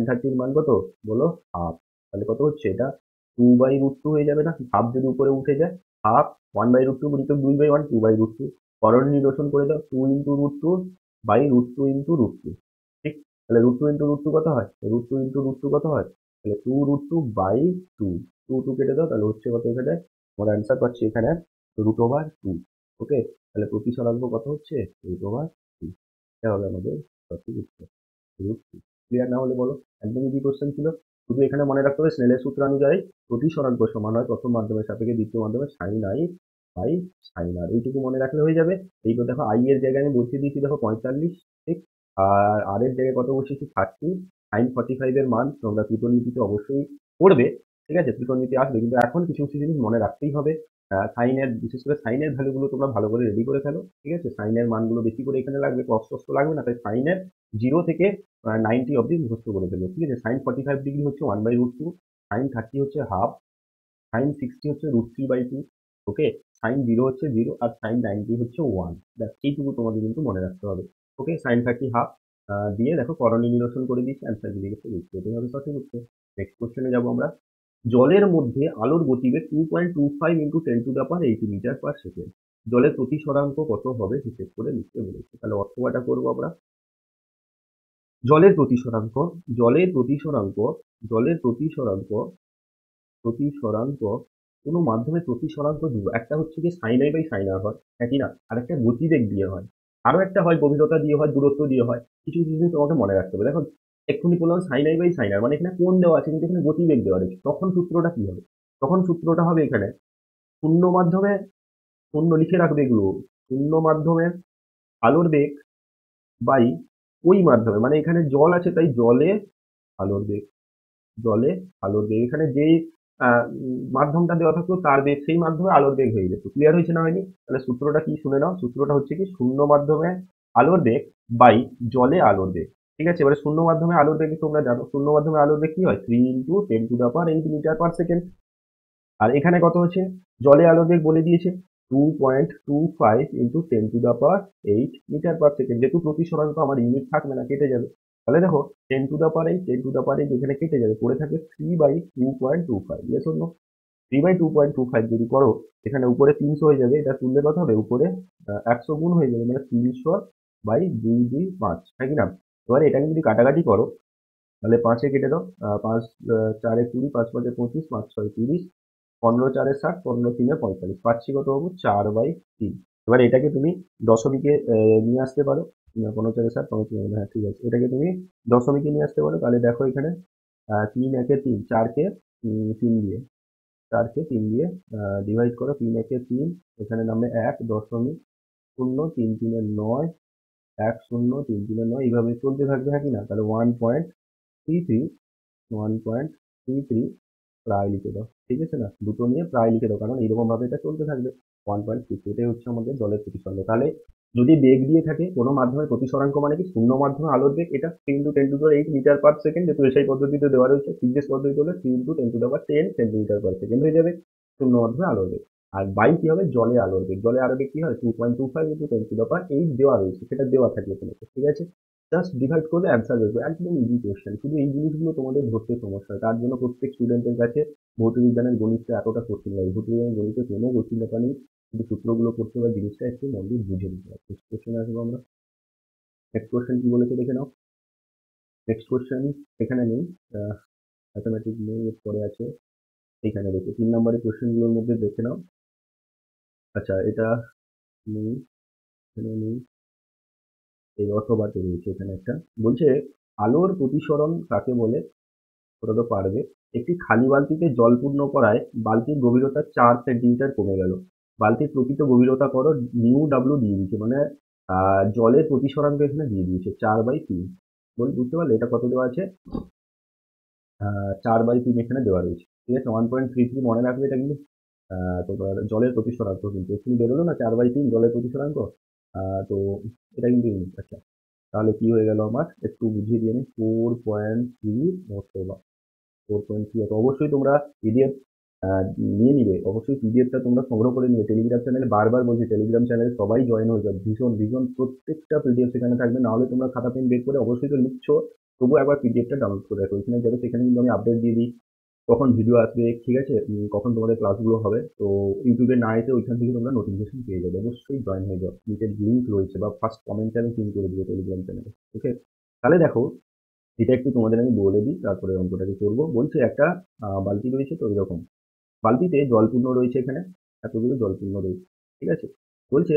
A: থার্টির মান কত বলো হাফ, তাহলে কত হচ্ছে এটা 2/√2 হয়ে যাবে না, হাফ যদি উপরে উঠে যায়, হাফ 1/√2 গুণিত 2/1, 2/√2, করণ নিরসন করে দাও, 2 × √2/√2 ঠিক। তাহলে √2 × √2 কত হয়, √2 × √2 কত হয়, তাহলে 2√2/2, 2 কেটে দাও, তাহলে হচ্ছে কত এখানে, আমরা অ্যান্সার পাচ্ছি এখানে √2, ওকে। তাহলে প্রতিসরাঙ্ক কত হচ্ছে √2, এটা হবে আমাদের সঠিক উত্তর, √2। ক্লিয়ার না হলে বলো, একদম ইজি কোশ্চেন ছিল। শুধু এখানে মনে রাখতে হবে স্নেলের সূত্র অনুযায়ী প্রতিসরাঙ্ক সমান হয় প্রথম মাধ্যমের সাপেক্ষে দ্বিতীয় মাধ্যমে সাইন আই বাই সাইন আর, এইটুকু মনে রাখলে হয়ে যাবে। এই তো দেখো আই এর জায়গায় আমি বসিয়ে দিয়েছি দেখো 45, ঠিক, আর এর জায়গায় কত বসিয়েছি 30। সাইন 45 এর মান তোমরা ত্রিকোণমিতিতে অবশ্যই পড়বে, ঠিক আছে, ত্রিকোণমিতি আসবে, কিন্তু এখন কিছু কিছু জিনিস মনে রাখতেই হবে। সাইনের, বিশেষ করে সাইনের ভ্যালুগুলো তোমরা ভালো করে রেডি করে ফেলো, ঠিক আছে? সাইনের মানগুলো বেশি করে এখানে লাগবে, কস টস তো লাগবে না, তাই সাইনের 0 থেকে 90 অব্দি মুখস্থ করে ফেলো, ঠিক আছে? সাইন 45 ডিগ্রি হচ্ছে 1/√2, সাইন 30 হচ্ছে হাফ, সাইন 60 হচ্ছে √3/2, ওকে? সাইন 0 হচ্ছে 0 আর সাইন 90 হচ্ছে 1। ব্যাস এইটুকু তোমাদের কিন্তু মনে রাখতে হবে, ওকে? সাইন 30 হাফ দিয়ে দেখো করণীয় নিরসন করে দিচ্ছি, অ্যান্সার দিয়ে গেছে, এটাই হবে সঠিক উত্তর। নেক্সট কোশ্চেনে যাবো আমরা। জলের মধ্যে আলোর গতিবেগ 2.25 ইন্টু 10⁸ মিটার পার সেকেন্ড। জলের প্রতিসরাঙ্ক কত হবে হিসেব করে লিখতে বলেছে। তাহলে অথবাটা করবো আমরা। জলের প্রতিসরাঙ্ক, জলের প্রতিসরাঙ্ক, জলের প্রতিসরাঙ্ক, প্রতিসরাঙ্ক কোনো মাধ্যমে প্রতিসরাঙ্ক দুটো, একটা হচ্ছে কি সাইন আই বাই সাইন আর হয়, একই না? আর একটা গতিবেগ দিয়ে হয়, আরো একটা হয় গভীরতা দিয়ে হয়, দূরত্ব দিয়ে হয়। কিছু কিছু জিনিস তোমাকে মনে রাখতে হবে। দেখো এক্ষুনি বললাম সাইন আই বাই সাইন আর, মানে এখানে কোণ দেওয়া আছে কিন্তু এখানে গতিবেগ দেওয়া রয়েছে, তখন সূত্রটা কি হবে? তখন সূত্রটা হবে এখানে শূন্য মাধ্যমে, শূন্য লিখে রাখবে এগুলো, শূন্য মাধ্যমে আলোর বেগ বাই ওই মাধ্যমে, মানে এখানে জল আছে তাই জলে আলোর বেগ, জলে আলোর বেগ, এখানে যেই মাধ্যমটা দেওয়া থাকলো তার বেগ, সেই মাধ্যমে আলোর বেগ হয়ে যেত। ক্লিয়ার হয়েছে না হয়নি? তাহলে সূত্রটা কি শুনে নাও। সূত্রটা হচ্ছে কি শূন্য মাধ্যমে আলোর বেগ বাই জলে আলোর বেগ, ঠিক আছে? এবারে শূন্য মাধ্যমে আলোর বেগ তোমরা জানো, শূন্য মাধ্যমে আলোর বেগ কি হয়? 3 × 10⁸ মিটার পার সেকেন্ড। আর এখানে কত হচ্ছে? জলে আলোর বেগ বলে দিয়েছে 2.25 ইন্টু 10⁸ মিটার পার সেকেন্ড। যেহেতু প্রতিসরাঙ্ক আমার ইউনিট থাকবে না, কেটে যাবে। তাহলে দেখো 10⁸ যেখানে কেটে যাবে, পড়ে থাকবে 3/2.25। Yes or no? 3/2.25 যদি করো, এখানে উপরে 300 হয়ে যাবে, এটা তুললে কত হবে? উপরে 100 গুণ হয়ে যাবে, মানে 300/225, তাই কি না? এবারে এটাকে যদি কাটাকাটি করো, তাহলে 5-এ কেটে দাও, 5 4-এ 20, 5 × 5 = 25, 5 × 6 = 30, 15 × 4 = 60, 15 × 3 = 45, পাচ্ছি কত পাবো? 4/3। এবার এটাকে তুমি দশমিকে নিয়ে আসতে পারো। 15 × 4 = 60, 15 × 3 = হ্যাঁ ঠিক আছে, এটাকে তুমি দশমিকে নিয়ে আসতে পারো। তাহলে দেখো এখানে 3 × 1 = 3, 4কে 3 দিয়ে, 4কে 3 দিয়ে ডিভাইড করো, 3 × 1 = 3, এখানে নামবে 1.0, 3 × 3 = 9, 1 0, 3 × 3 = 9, এইভাবে চলতে থাকবে, হ্যাঁ কি না? তাহলে 1.33, 1.33 প্রায় লিখে দাও, ঠিক আছে না? দুটো নিয়ে প্রায় লিখে দাও, কারণ এইরকম ভাবে এটা চলতে থাকবে। 1.33, এটাই হচ্ছে আমাদের জলের প্রতিসরাঙ্ক। তাহলে যদি বেগ দিয়ে থাকে কোনো মাধ্যমের প্রতিসরাঙ্ক, মানে কি শূন্য মাধ্যমে আলোর বেগ, এটা 3 × 10⁸ মিটার পার সেকেন্ড, যেহেতু এসআই পদ্ধতিতে দেওয়া রয়েছে। সিরিয়াস পদ্ধতি হলে 3 × 10⁻10 সেন্টিমিটার পার সেকেন্ড হয়ে যাবে শূন্য মাধ্যমে আলোর বেগ। আর বাই কি হবে? জলে আলোর বেগ, জলে আলোর বেগ কি হয়? 2.25 × 10⁸ দেওয়া রয়েছে, সেটা দেওয়া থাকবে তোমাকে, ঠিক আছে? জাস্ট ডিভাইড করলে অ্যান্সার বেরোবে, একদম ইজি কোয়েশ্চেন। শুধু এই জিনিসগুলো তোমাদের ধরতে সমস্যা হয়, তার জন্য প্রত্যেক স্টুডেন্টের কাছে ভৌতবিজ্ঞানের গণিতটা এতটা কঠিন লাগে। ভৌতবিজ্ঞানের গণিতে কোনো কঠিনতা নেই, শুধু সূত্রগুলো করতে হবে, জিনিসটা একটু মন দিয়ে বুঝে নিতে হবে। নেক্সট কোশ্চেনে আসবো আমরা। নেক্সট কোশ্চেন কি বলেছে দেখে নাও। নেক্সট কোশ্চেন এখানে নেই, ম্যাথামেটিক নেই, এর পরে আছে এইখানে দেখো 3 নম্বরের কোশ্চেনগুলোর মধ্যে দেখে নাও। আচ্ছা এটা নেই, এখানে নেই, এই অথবাতে রয়েছে এখানে একটা। বলছে আলোর প্রতিসরণ কাকে বলে? ওটা তো পারবে। একটি খালি বালতিতে জল পূর্ণ করায় বালতির গভীরতা 4 সেন্টিমিটার কমে গেল। বালতির প্রকৃত গভীরতা করো, μW দিয়ে দিচ্ছে, মানে জলের প্রতিসরাঙ্ক এখানে দিয়ে দিয়েছে 4/3। বুঝতে পারলে এটা কত দেওয়া আছে? 4/3 এখানে দেওয়া রয়েছে, ঠিক আছে? 1.33 মনে রাখবে, এটা কিন্তু তোমার জলের প্রতিসরাঙ্ক, কিন্তু এখানে বেরোলো না 4/3 জলের প্রতিসরাঙ্ক। তো এটা কিন্তু ইউনিট। আচ্ছা তাহলে কি হয়ে গেল আমার, একটু বুঝিয়ে দিয়ে নিই। 4.3 অথবা 4.3, অবশ্যই তোমরা পিডিএফ নিয়ে নিবে, অবশ্যই পিডিএফটা তোমরা সংগ্রহ করে নিবে। টেলিগ্রাম চ্যানেলে বারবার বলছি, টেলিগ্রাম চ্যানেলে সবাই জয়েন হয়ে যাবে, ভীষণ ভীষণ প্রত্যেকটা পিডিএফ সেখানে থাকবে। না হলে তোমরা খাতা পেন বের করে অবশ্যই তো লিখছো, তবু একবার পিডিএফটা ডাউনলোড করে রাখো, এখানে যাবে। সেখানে কিন্তু আমি আপডেট দিয়ে দিই কখন ভিডিও আসবে, ঠিক আছে? কখন তোমাদের ক্লাসগুলো হবে। তো ইউটিউবে না এসে ওইখান থেকে তোমরা নোটিফিকেশন পেয়ে যাবে, অবশ্যই জয়েন হয়ে যাও। নিচের লিঙ্ক রয়েছে বা ফার্স্ট কমেন্টে আমি পিন করে দেবো টেলিগ্রাম চ্যানেলে, ওকে? তাহলে দেখো এটা একটু তোমাদের আমি বলে দিই, তারপরে অঙ্কটাকে করবো। বলছে একটা বালতি রয়েছে, তো এরকম বালতিতে জলপূর্ণ রয়েছে, এখানে এতগুলো জলপূর্ণ রয়েছে, ঠিক আছে? বলছে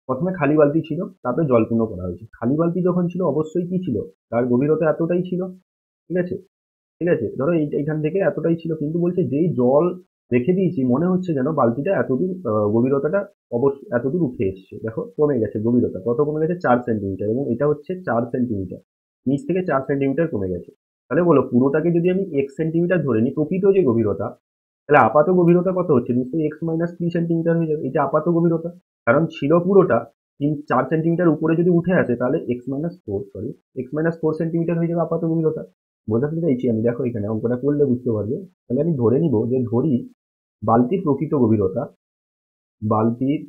A: প্রথমে খালি বালতি ছিল, তারপরে জলপূর্ণ করা হয়েছে। খালি বালতি যখন ছিল অবশ্যই কি ছিল? তার গভীরতা এতটাই ছিল, ঠিক আছে? ঠিক আছে, ধরো এইখান থেকে এতটাই ছিল, কিন্তু বলছে যেই জল রেখে দিয়েছি মনে হচ্ছে যেন বালতিটা এতদূর গভীরতাটা অবশ্যই এতদূর উঠে এসছে। দেখো কমে গেছে গভীরতা, কত কমে গেছে? 4 সেন্টিমিটার, এবং এটা হচ্ছে 4 সেন্টিমিটার, নিচ থেকে 4 সেন্টিমিটার কমে গেছে। তাহলে বলো পুরোটাকে যদি আমি 1 সেন্টিমিটার ধরে নিই, প্রকৃত যে গভীরতা, তাহলে আপাত গভীরতা কত হচ্ছে? নিশ্চয়ই এক্স মাইনাস 3 সেন্টিমিটার হয়ে যাবে। এটা আপাত গভীরতা, কারণ ছিল পুরোটা 4 সেন্টিমিটার উপরে যদি উঠে আসে তাহলে এক্স মাইনাস 4 হয়ে যাবে আপাত গভীরতা। বোঝাতে চাইছি আমি, দেখো এখানে অঙ্কটা করলে বুঝতে পারবে। তাহলে আমি ধরে নিব যে ধরি বালতির প্রকৃত গভীরতা, বালতির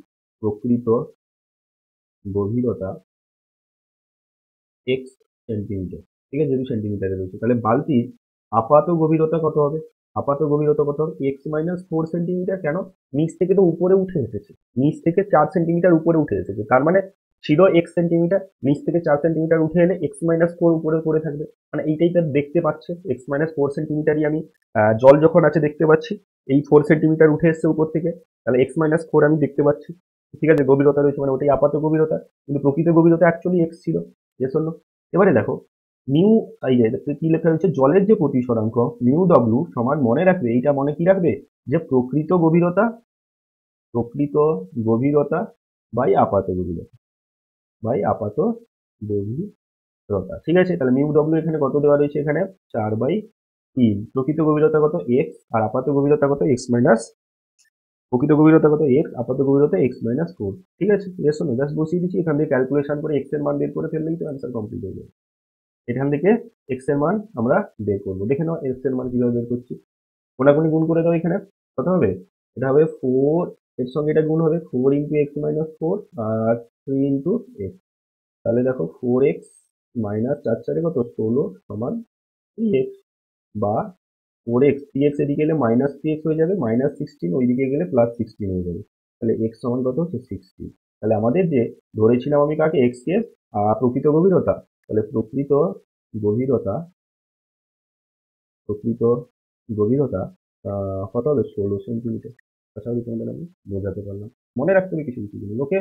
A: প্রকৃত গভীরতা এক্স সেন্টিমিটার, ঠিক আছে, 2 সেন্টিমিটারে রয়েছে। তাহলে বালতির আপাত গভীরতা কত হবে? আপাত গভীরতা কত হবে? X minus 4 centimetre. কেন? নিচ থেকে তো উপরে উঠে এসেছে, নিচ থেকে 4 সেন্টিমিটার উপরে উঠে এসেছে, তার মানে ছিল এক্স সেন্টিমিটার, নিচ থেকে 4 সেন্টিমিটার উঠে এলে এক্স মাইনাস 4 উপরে পড়ে থাকবে। মানে এইটাই তার দেখতে পাচ্ছে, এক্স মাইনাস 4 সেন্টিমিটারই আমি জল যখন আছে দেখতে পাচ্ছি, এই 4 সেন্টিমিটার উঠে এসছে উপর থেকে, তাহলে এক্স মাইনাস 4 আমি দেখতে পাচ্ছি। ঠিক আছে, গভীরতা রয়েছে মানে ওটাই আপাত গভীরতা, কিন্তু প্রকৃত গভীরতা অ্যাকচুয়ালি এক্স ছিল। এর জন্য এবারে দেখো মিউ, এই যে কি লেখা রয়েছে, জলের যে প্রতিসরাঙ্ক মিউ ডব্লিউ সমান, মনে রাখবে এইটা, মনে কি রাখবে, যে প্রকৃত গভীরতা, প্রকৃত গভীরতা বাই আপাত গভীরতা, বাই আপাত গভীরতা। ঠিক আছে, তাহলে মিউ ডব্লিউ এখানে কত দেওয়া রয়েছে? এখানে 4/3। প্রকৃত গভীরতা কত? এক্স, আর আপাত গভীরতা কত? এক্স মাইনাস, প্রকৃত গভীরতা কত? এক্স, আপাত গভীরতা এক্স মাইনাস 4। ঠিক আছে, এর সঙ্গে জাস্ট বসিয়ে দিচ্ছি, এখান থেকে ক্যালকুলেশন করে এক্স এর মান বের করে ফেললেই তো অ্যান্সার কমপ্লিট হয়ে যাবে। এখান থেকে এক্স এর মান আমরা বের করবো। দেখে নাও এক্স এর মান কিভাবে বের করছি। কোনাকুনি গুণ করে দাও, এখানে কত হবে? এটা হবে 4, এর সঙ্গে এটা গুণ হবে 4 × x−4 আর 3 × x। তাহলে দেখো 4x মাইনাস 4 4 কত? 16 সমান 3x, বা 4x, 3x এদিকে গেলে -3x হয়ে যাবে, -16 ওইদিকে গেলে +16 হয়ে যাবে। তাহলে x সমান কত হচ্ছে? 16। তাহলে আমাদের যে ধরেছিলাম আমি কাকে? x কে প্রকৃত গভীরতা, তাহলে প্রকৃত গভীরতা, প্রকৃত গভীরতা কত হবে? 16 সেন্টিমিটার। আশা করি তোমাদের আমি বোঝাতে পারলাম, মনে রাখতে হবে কিছু কিছু জিনিস। ওকে,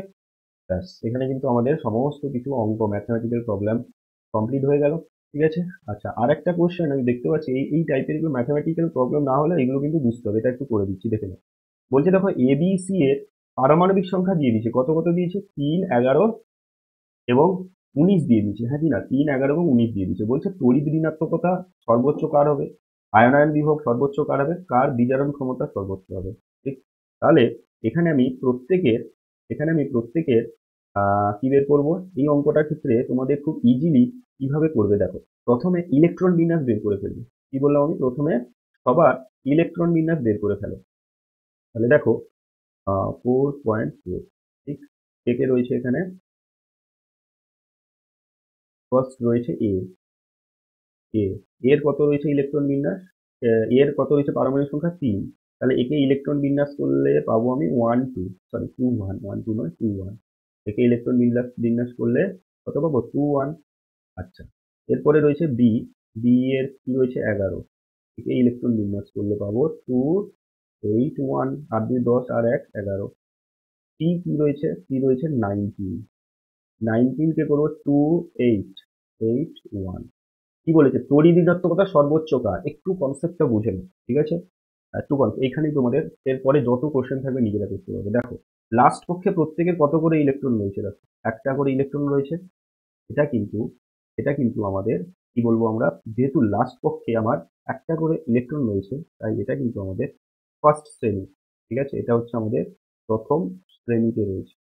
A: ব্যাস এখানে কিন্তু আমাদের সমস্ত কিছু অঙ্ক, ম্যাথমেটিক্যাল প্রবলেম কমপ্লিট হয়ে গেল। ঠিক আছে, আচ্ছা আর একটা কোশ্চেন আমি দেখতে পাচ্ছি, এই টাইপের এগুলো ম্যাথমেটিক্যাল প্রবলেম না হলে এগুলো কিন্তু বুঝতে হবে, এটা একটু করে দিচ্ছি, দেখে নাও। বলছে দেখো এ বি সি এর পারমাণবিক সংখ্যা দিয়ে দিয়েছে, কত কত দিয়েছে? 3, 11 এবং 19 দিয়ে দিয়েছে। হ্যাঁ কি না, 3, 11 এবং 19 দিয়ে দিয়েছে। বলছে তড়িৎ ঋণাত্মকতা সর্বোচ্চ কার হবে, আয়নায়ন বিভব সর্বোচ্চ কার হবে, কার বিজারণ ক্ষমতা সর্বোচ্চ হবে। ঠিক, তাহলে এখানে আমি প্রত্যেকের, কি বের করবো এই অঙ্কটার ক্ষেত্রে? তোমাদের খুব ইজিলি কিভাবে করবে দেখো, প্রথমে ইলেকট্রন বিন্যাস বের করে ফেলবে। কি বললাম আমি? প্রথমে সবার ইলেকট্রন বিন্যাস বের করে ফেলো। তাহলে দেখো 4.4, ঠিক, কে কে রয়েছে এখানে? ফার্স্ট রয়েছে এ, এ এর কত রয়েছে ইলেকট্রন বিন্যাস? এর কত রয়েছে পারমাণবিক সংখ্যা? 3। তাহলে একে ইলেকট্রন বিন্যাস করলে পাবো আমি 1 2, সরি 2 1, 1 2 নয় 2 1। একে ইলেকট্রন বিন্যাস করলে কত পাবো? 2 1। আচ্ছা, এরপরে রয়েছে বি, বি এর কি রয়েছে? 11। একে ইলেকট্রন বিন্যাস করলে পাবো 2 8 1, 8 2 10 আর 1 11। টি কি রয়েছে? টি রয়েছে 19, 19 কে করবো 2 8 8 1। কি বলেছে? তড়িৎ ঋণাত্মকতা সর্বোচ্চ কার? একটু কনসেপ্টটা বুঝে নাও, ঠিক আছে, একটু এইখানেই তোমাদের এরপরে যত কোশ্চেন থাকবে নিজেরা করতে পারবে। দেখো লাস্ট পক্ষে প্রত্যেকের কত করে ইলেকট্রন রয়েছে? দেখো একটা করে ইলেকট্রন রয়েছে। এটা কিন্তু, আমাদের কি বলবো আমরা, যেহেতু লাস্ট পক্ষে আমার একটা করে ইলেকট্রন রয়েছে, তাই এটা কিন্তু আমাদের ফার্স্ট শ্রেণী। ঠিক আছে, এটা হচ্ছে আমাদের প্রথম শ্রেণীতে রয়েছে।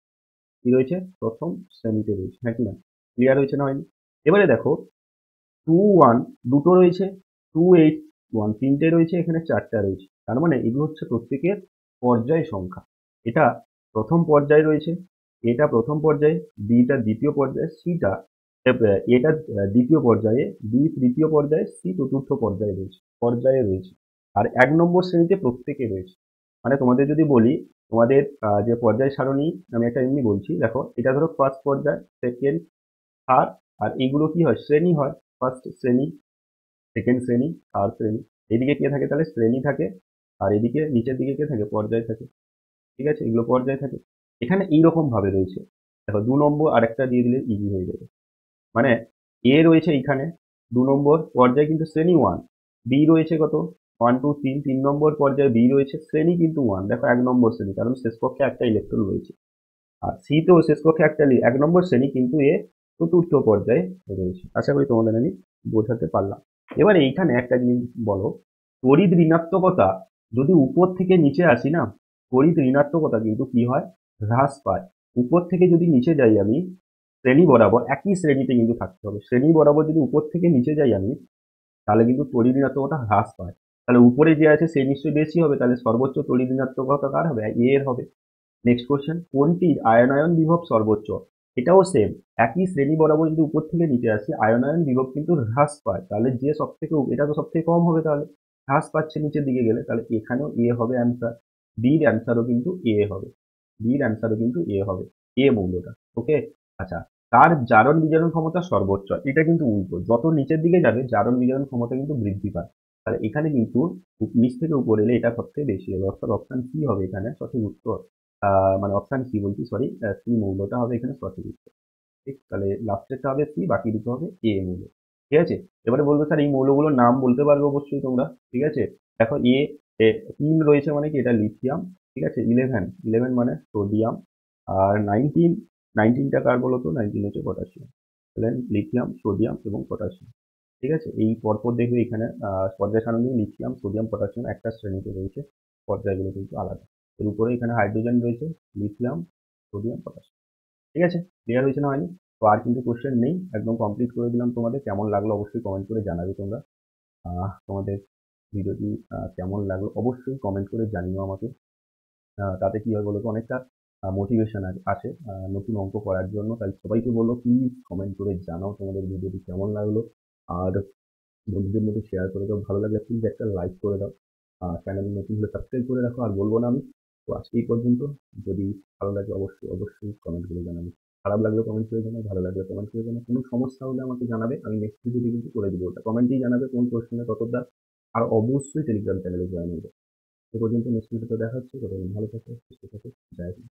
A: কি রয়েছে? প্রথম শ্রেণীতে রয়েছে। হ্যাঁ কি না? ক্লিয়ার হয়েছে না হয়নি? এবারে দেখো 2 1 দুটো রয়েছে, 2 8 1 তিনটে রয়েছে, এখানে 4টা রয়েছে। তার মানে এগুলো হচ্ছে প্রত্যেকের পর্যায় সংখ্যা। এটা প্রথম পর্যায়ে রয়েছে, এটা প্রথম পর্যায়ে, বিটা দ্বিতীয় পর্যায়ে, সিটা এটা দ্বিতীয় পর্যায়ে, বি তৃতীয় পর্যায়ে, সি চতুর্থ পর্যায়ে রয়েছে। আর 1 নম্বর শ্রেণীতে প্রত্যেকে রয়েছে। মানে তোমাদের যদি বলি, তোমাদের যে পর্যায় সারণী, আমি একটা এমনি বলছি, দেখো এটা ধরো ফার্স্ট পর্যায়, সেকেন্ড, থার্ড, আর এইগুলো কি হয়? শ্রেণী হয়। ফার্স্ট শ্রেণী, সেকেন্ড শ্রেণী, থার্ড শ্রেণী। এদিকে কে থাকে? তাহলে শ্রেণী থাকে, আর এদিকে নিচের দিকে কে থাকে? পর্যায় থাকে। ঠিক আছে, এগুলো পর্যায় থাকে। এখানে এইরকম ভাবে রয়েছে, দেখো 2 নম্বর আরেকটা দিয়ে দিলে ইজি হয়ে যাবে। মানে এ রয়েছে এইখানে 2 নম্বর পর্যায়ে কিন্তু শ্রেণী 1, বি রয়েছে কত? 1 2 3, 3 নম্বর পর্যায়ে বি রয়েছে, শ্রেণী কিন্তু 1, দেখো 1 নম্বর শ্রেণী, কারণ শেষ পক্ষে একটা ইলেকট্রন রয়েছে। আর সি তেও শেষ পক্ষে একটা 1 নম্বর শ্রেণী, কিন্তু এ চতুর্থ পর্যায়ে রয়েছে। আশা করি তোমাদের আমি বোঝাতে পারলাম। এবার এইখানে একটা জিনিস বলো, তড়িৎ ঋণাত্মকতা যদি উপর থেকে নিচে আসি না, তড়িৎ ঋণাত্মকতা কিন্তু কি হয়, হ্রাস পায়। উপর থেকে যদি নিচে যাই আমি, শ্রেণী বরাবর একই শ্রেণীতে কিন্তু থাকতে হবে। শ্রেণী বরাবর যদি উপর থেকে নিচে যাই আমি, তাহলে কিন্তু তড়িৎ ঋণাত্মকতা হ্রাস পায়। তাহলে উপরে যে আছে সে নিশ্চয়ই বেশি হবে, তাহলে সর্বোচ্চ তড়িৎ ঋণাত্মকতা কার হবে, এ এর হবে। নেক্সট কোশ্চেন, কোনটির আয়নায়ন বিভব সর্বোচ্চ? এটাও সেম, একই শ্রেণী বরাবর যদি উপর থেকে নিচে আসি, আয়নায়ন বিভব কিন্তু হ্রাস পায়। তাহলে যে সব থেকে, এটা তো সব থেকে কম হবে, তাহলে হ্রাস পাচ্ছে নিচের দিকে গেলে, তাহলে এখানেও এ হবে অ্যান্সার। বির অ্যান্সারও কিন্তু এ হবে। বির অ্যান্সারও কিন্তু এ হবে, এ মৌলটা। ওকে। আচ্ছা, তার জারণ বিজারণ ক্ষমতা সর্বোচ্চ, এটা কিন্তু উল্টো, যত নিচের দিকে যাবে জারণ বিজারণ ক্ষমতা কিন্তু বৃদ্ধি পায়। তাহলে এখানে কিন্তু নিচ থেকে উপরে এলে এটা সবথেকে বেশি হবে, অর্থাৎ অপশন সি হবে এখানে সঠিক উত্তর। মানে অপশন সি বলছি, সরি, সি মৌলটা হবে এখানে সঠিক উত্তর। ঠিক, তাহলে লাস্টেরটা হবে সি, বাকি দুটো হবে এ মৌল। ঠিক আছে। এবারে বলবো স্যার এই মৌলগুলোর নাম বলতে পারবে অবশ্যই তোমরা। ঠিক আছে। দেখো এ, 3 রয়েছে মানে কি, এটা লিথিয়াম। ঠিক আছে। 11 মানে সোডিয়াম। আর 19টা কার বলো তো, 19 হচ্ছে পটাশিয়াম। তাহলে লিথিয়াম, সোডিয়াম এবং পটাশিয়াম। ঠিক আছে। এই পরপর দেখবে এখানে পর্যায় সারণী লিথিয়াম, সোডিয়াম, পটাশিয়াম একটা শ্রেণীতে রয়েছে, পর্যায়গুলো কিন্তু আলাদা। এর উপরে এখানে হাইড্রোজেন রয়েছে, লিথিয়াম, সোডিয়াম, পটাশিয়াম। ঠিক আছে। ক্লিয়ার হয়েছে না হয়নি? তো আর কিন্তু কোশ্চেন নেই, একদম কমপ্লিট করে দিলাম তোমাদের। কেমন লাগলো অবশ্যই কমেন্ট করে জানাবে তোমরা। তোমাদের ভিডিওটি কেমন লাগলো অবশ্যই কমেন্ট করে জানিও আমাকে। তাতে কি হয় বলো তো, অনেকটা মোটিভেশন আসে নতুন অঙ্ক করার জন্য। তাই সবাইকে বলো প্লিজ কমেন্ট করে জানাও তোমাদের ভিডিওটি কেমন লাগলো। আর বন্ধুদের মধ্যে শেয়ার করে দাও, ভালো লাগলে প্লিজ একটা লাইক করে দাও। চ্যানেল নতুন হলে সাবস্ক্রাইব করে রাখো, আর বলবো না আমি। তো আজকে এই পর্যন্ত। যদি ভালো লাগে অবশ্যই অবশ্যই কমেন্ট করে জানাবে। খারাপ লাগলে কমেন্ট করে জানাবে, ভালো লাগলে কমেন্ট করে জানাবে। কোনো সমস্যা হলে আমাকে জানাবে, আমি নেক্সট ভিডিওতে কিন্তু করে দেবো ওটা। কমেন্টেই জানাবে কোন প্রশ্নে কতটা। আর অবশ্যই টেলিগ্রাম চ্যানেলে জয়েন হয়ে যাবে। সে পর্যন্ত নেক্সট ভিডিওতে দেখা হচ্ছে। ততদিন ভালো থাকো, সুস্থ থাকো। জয় হিন্দ।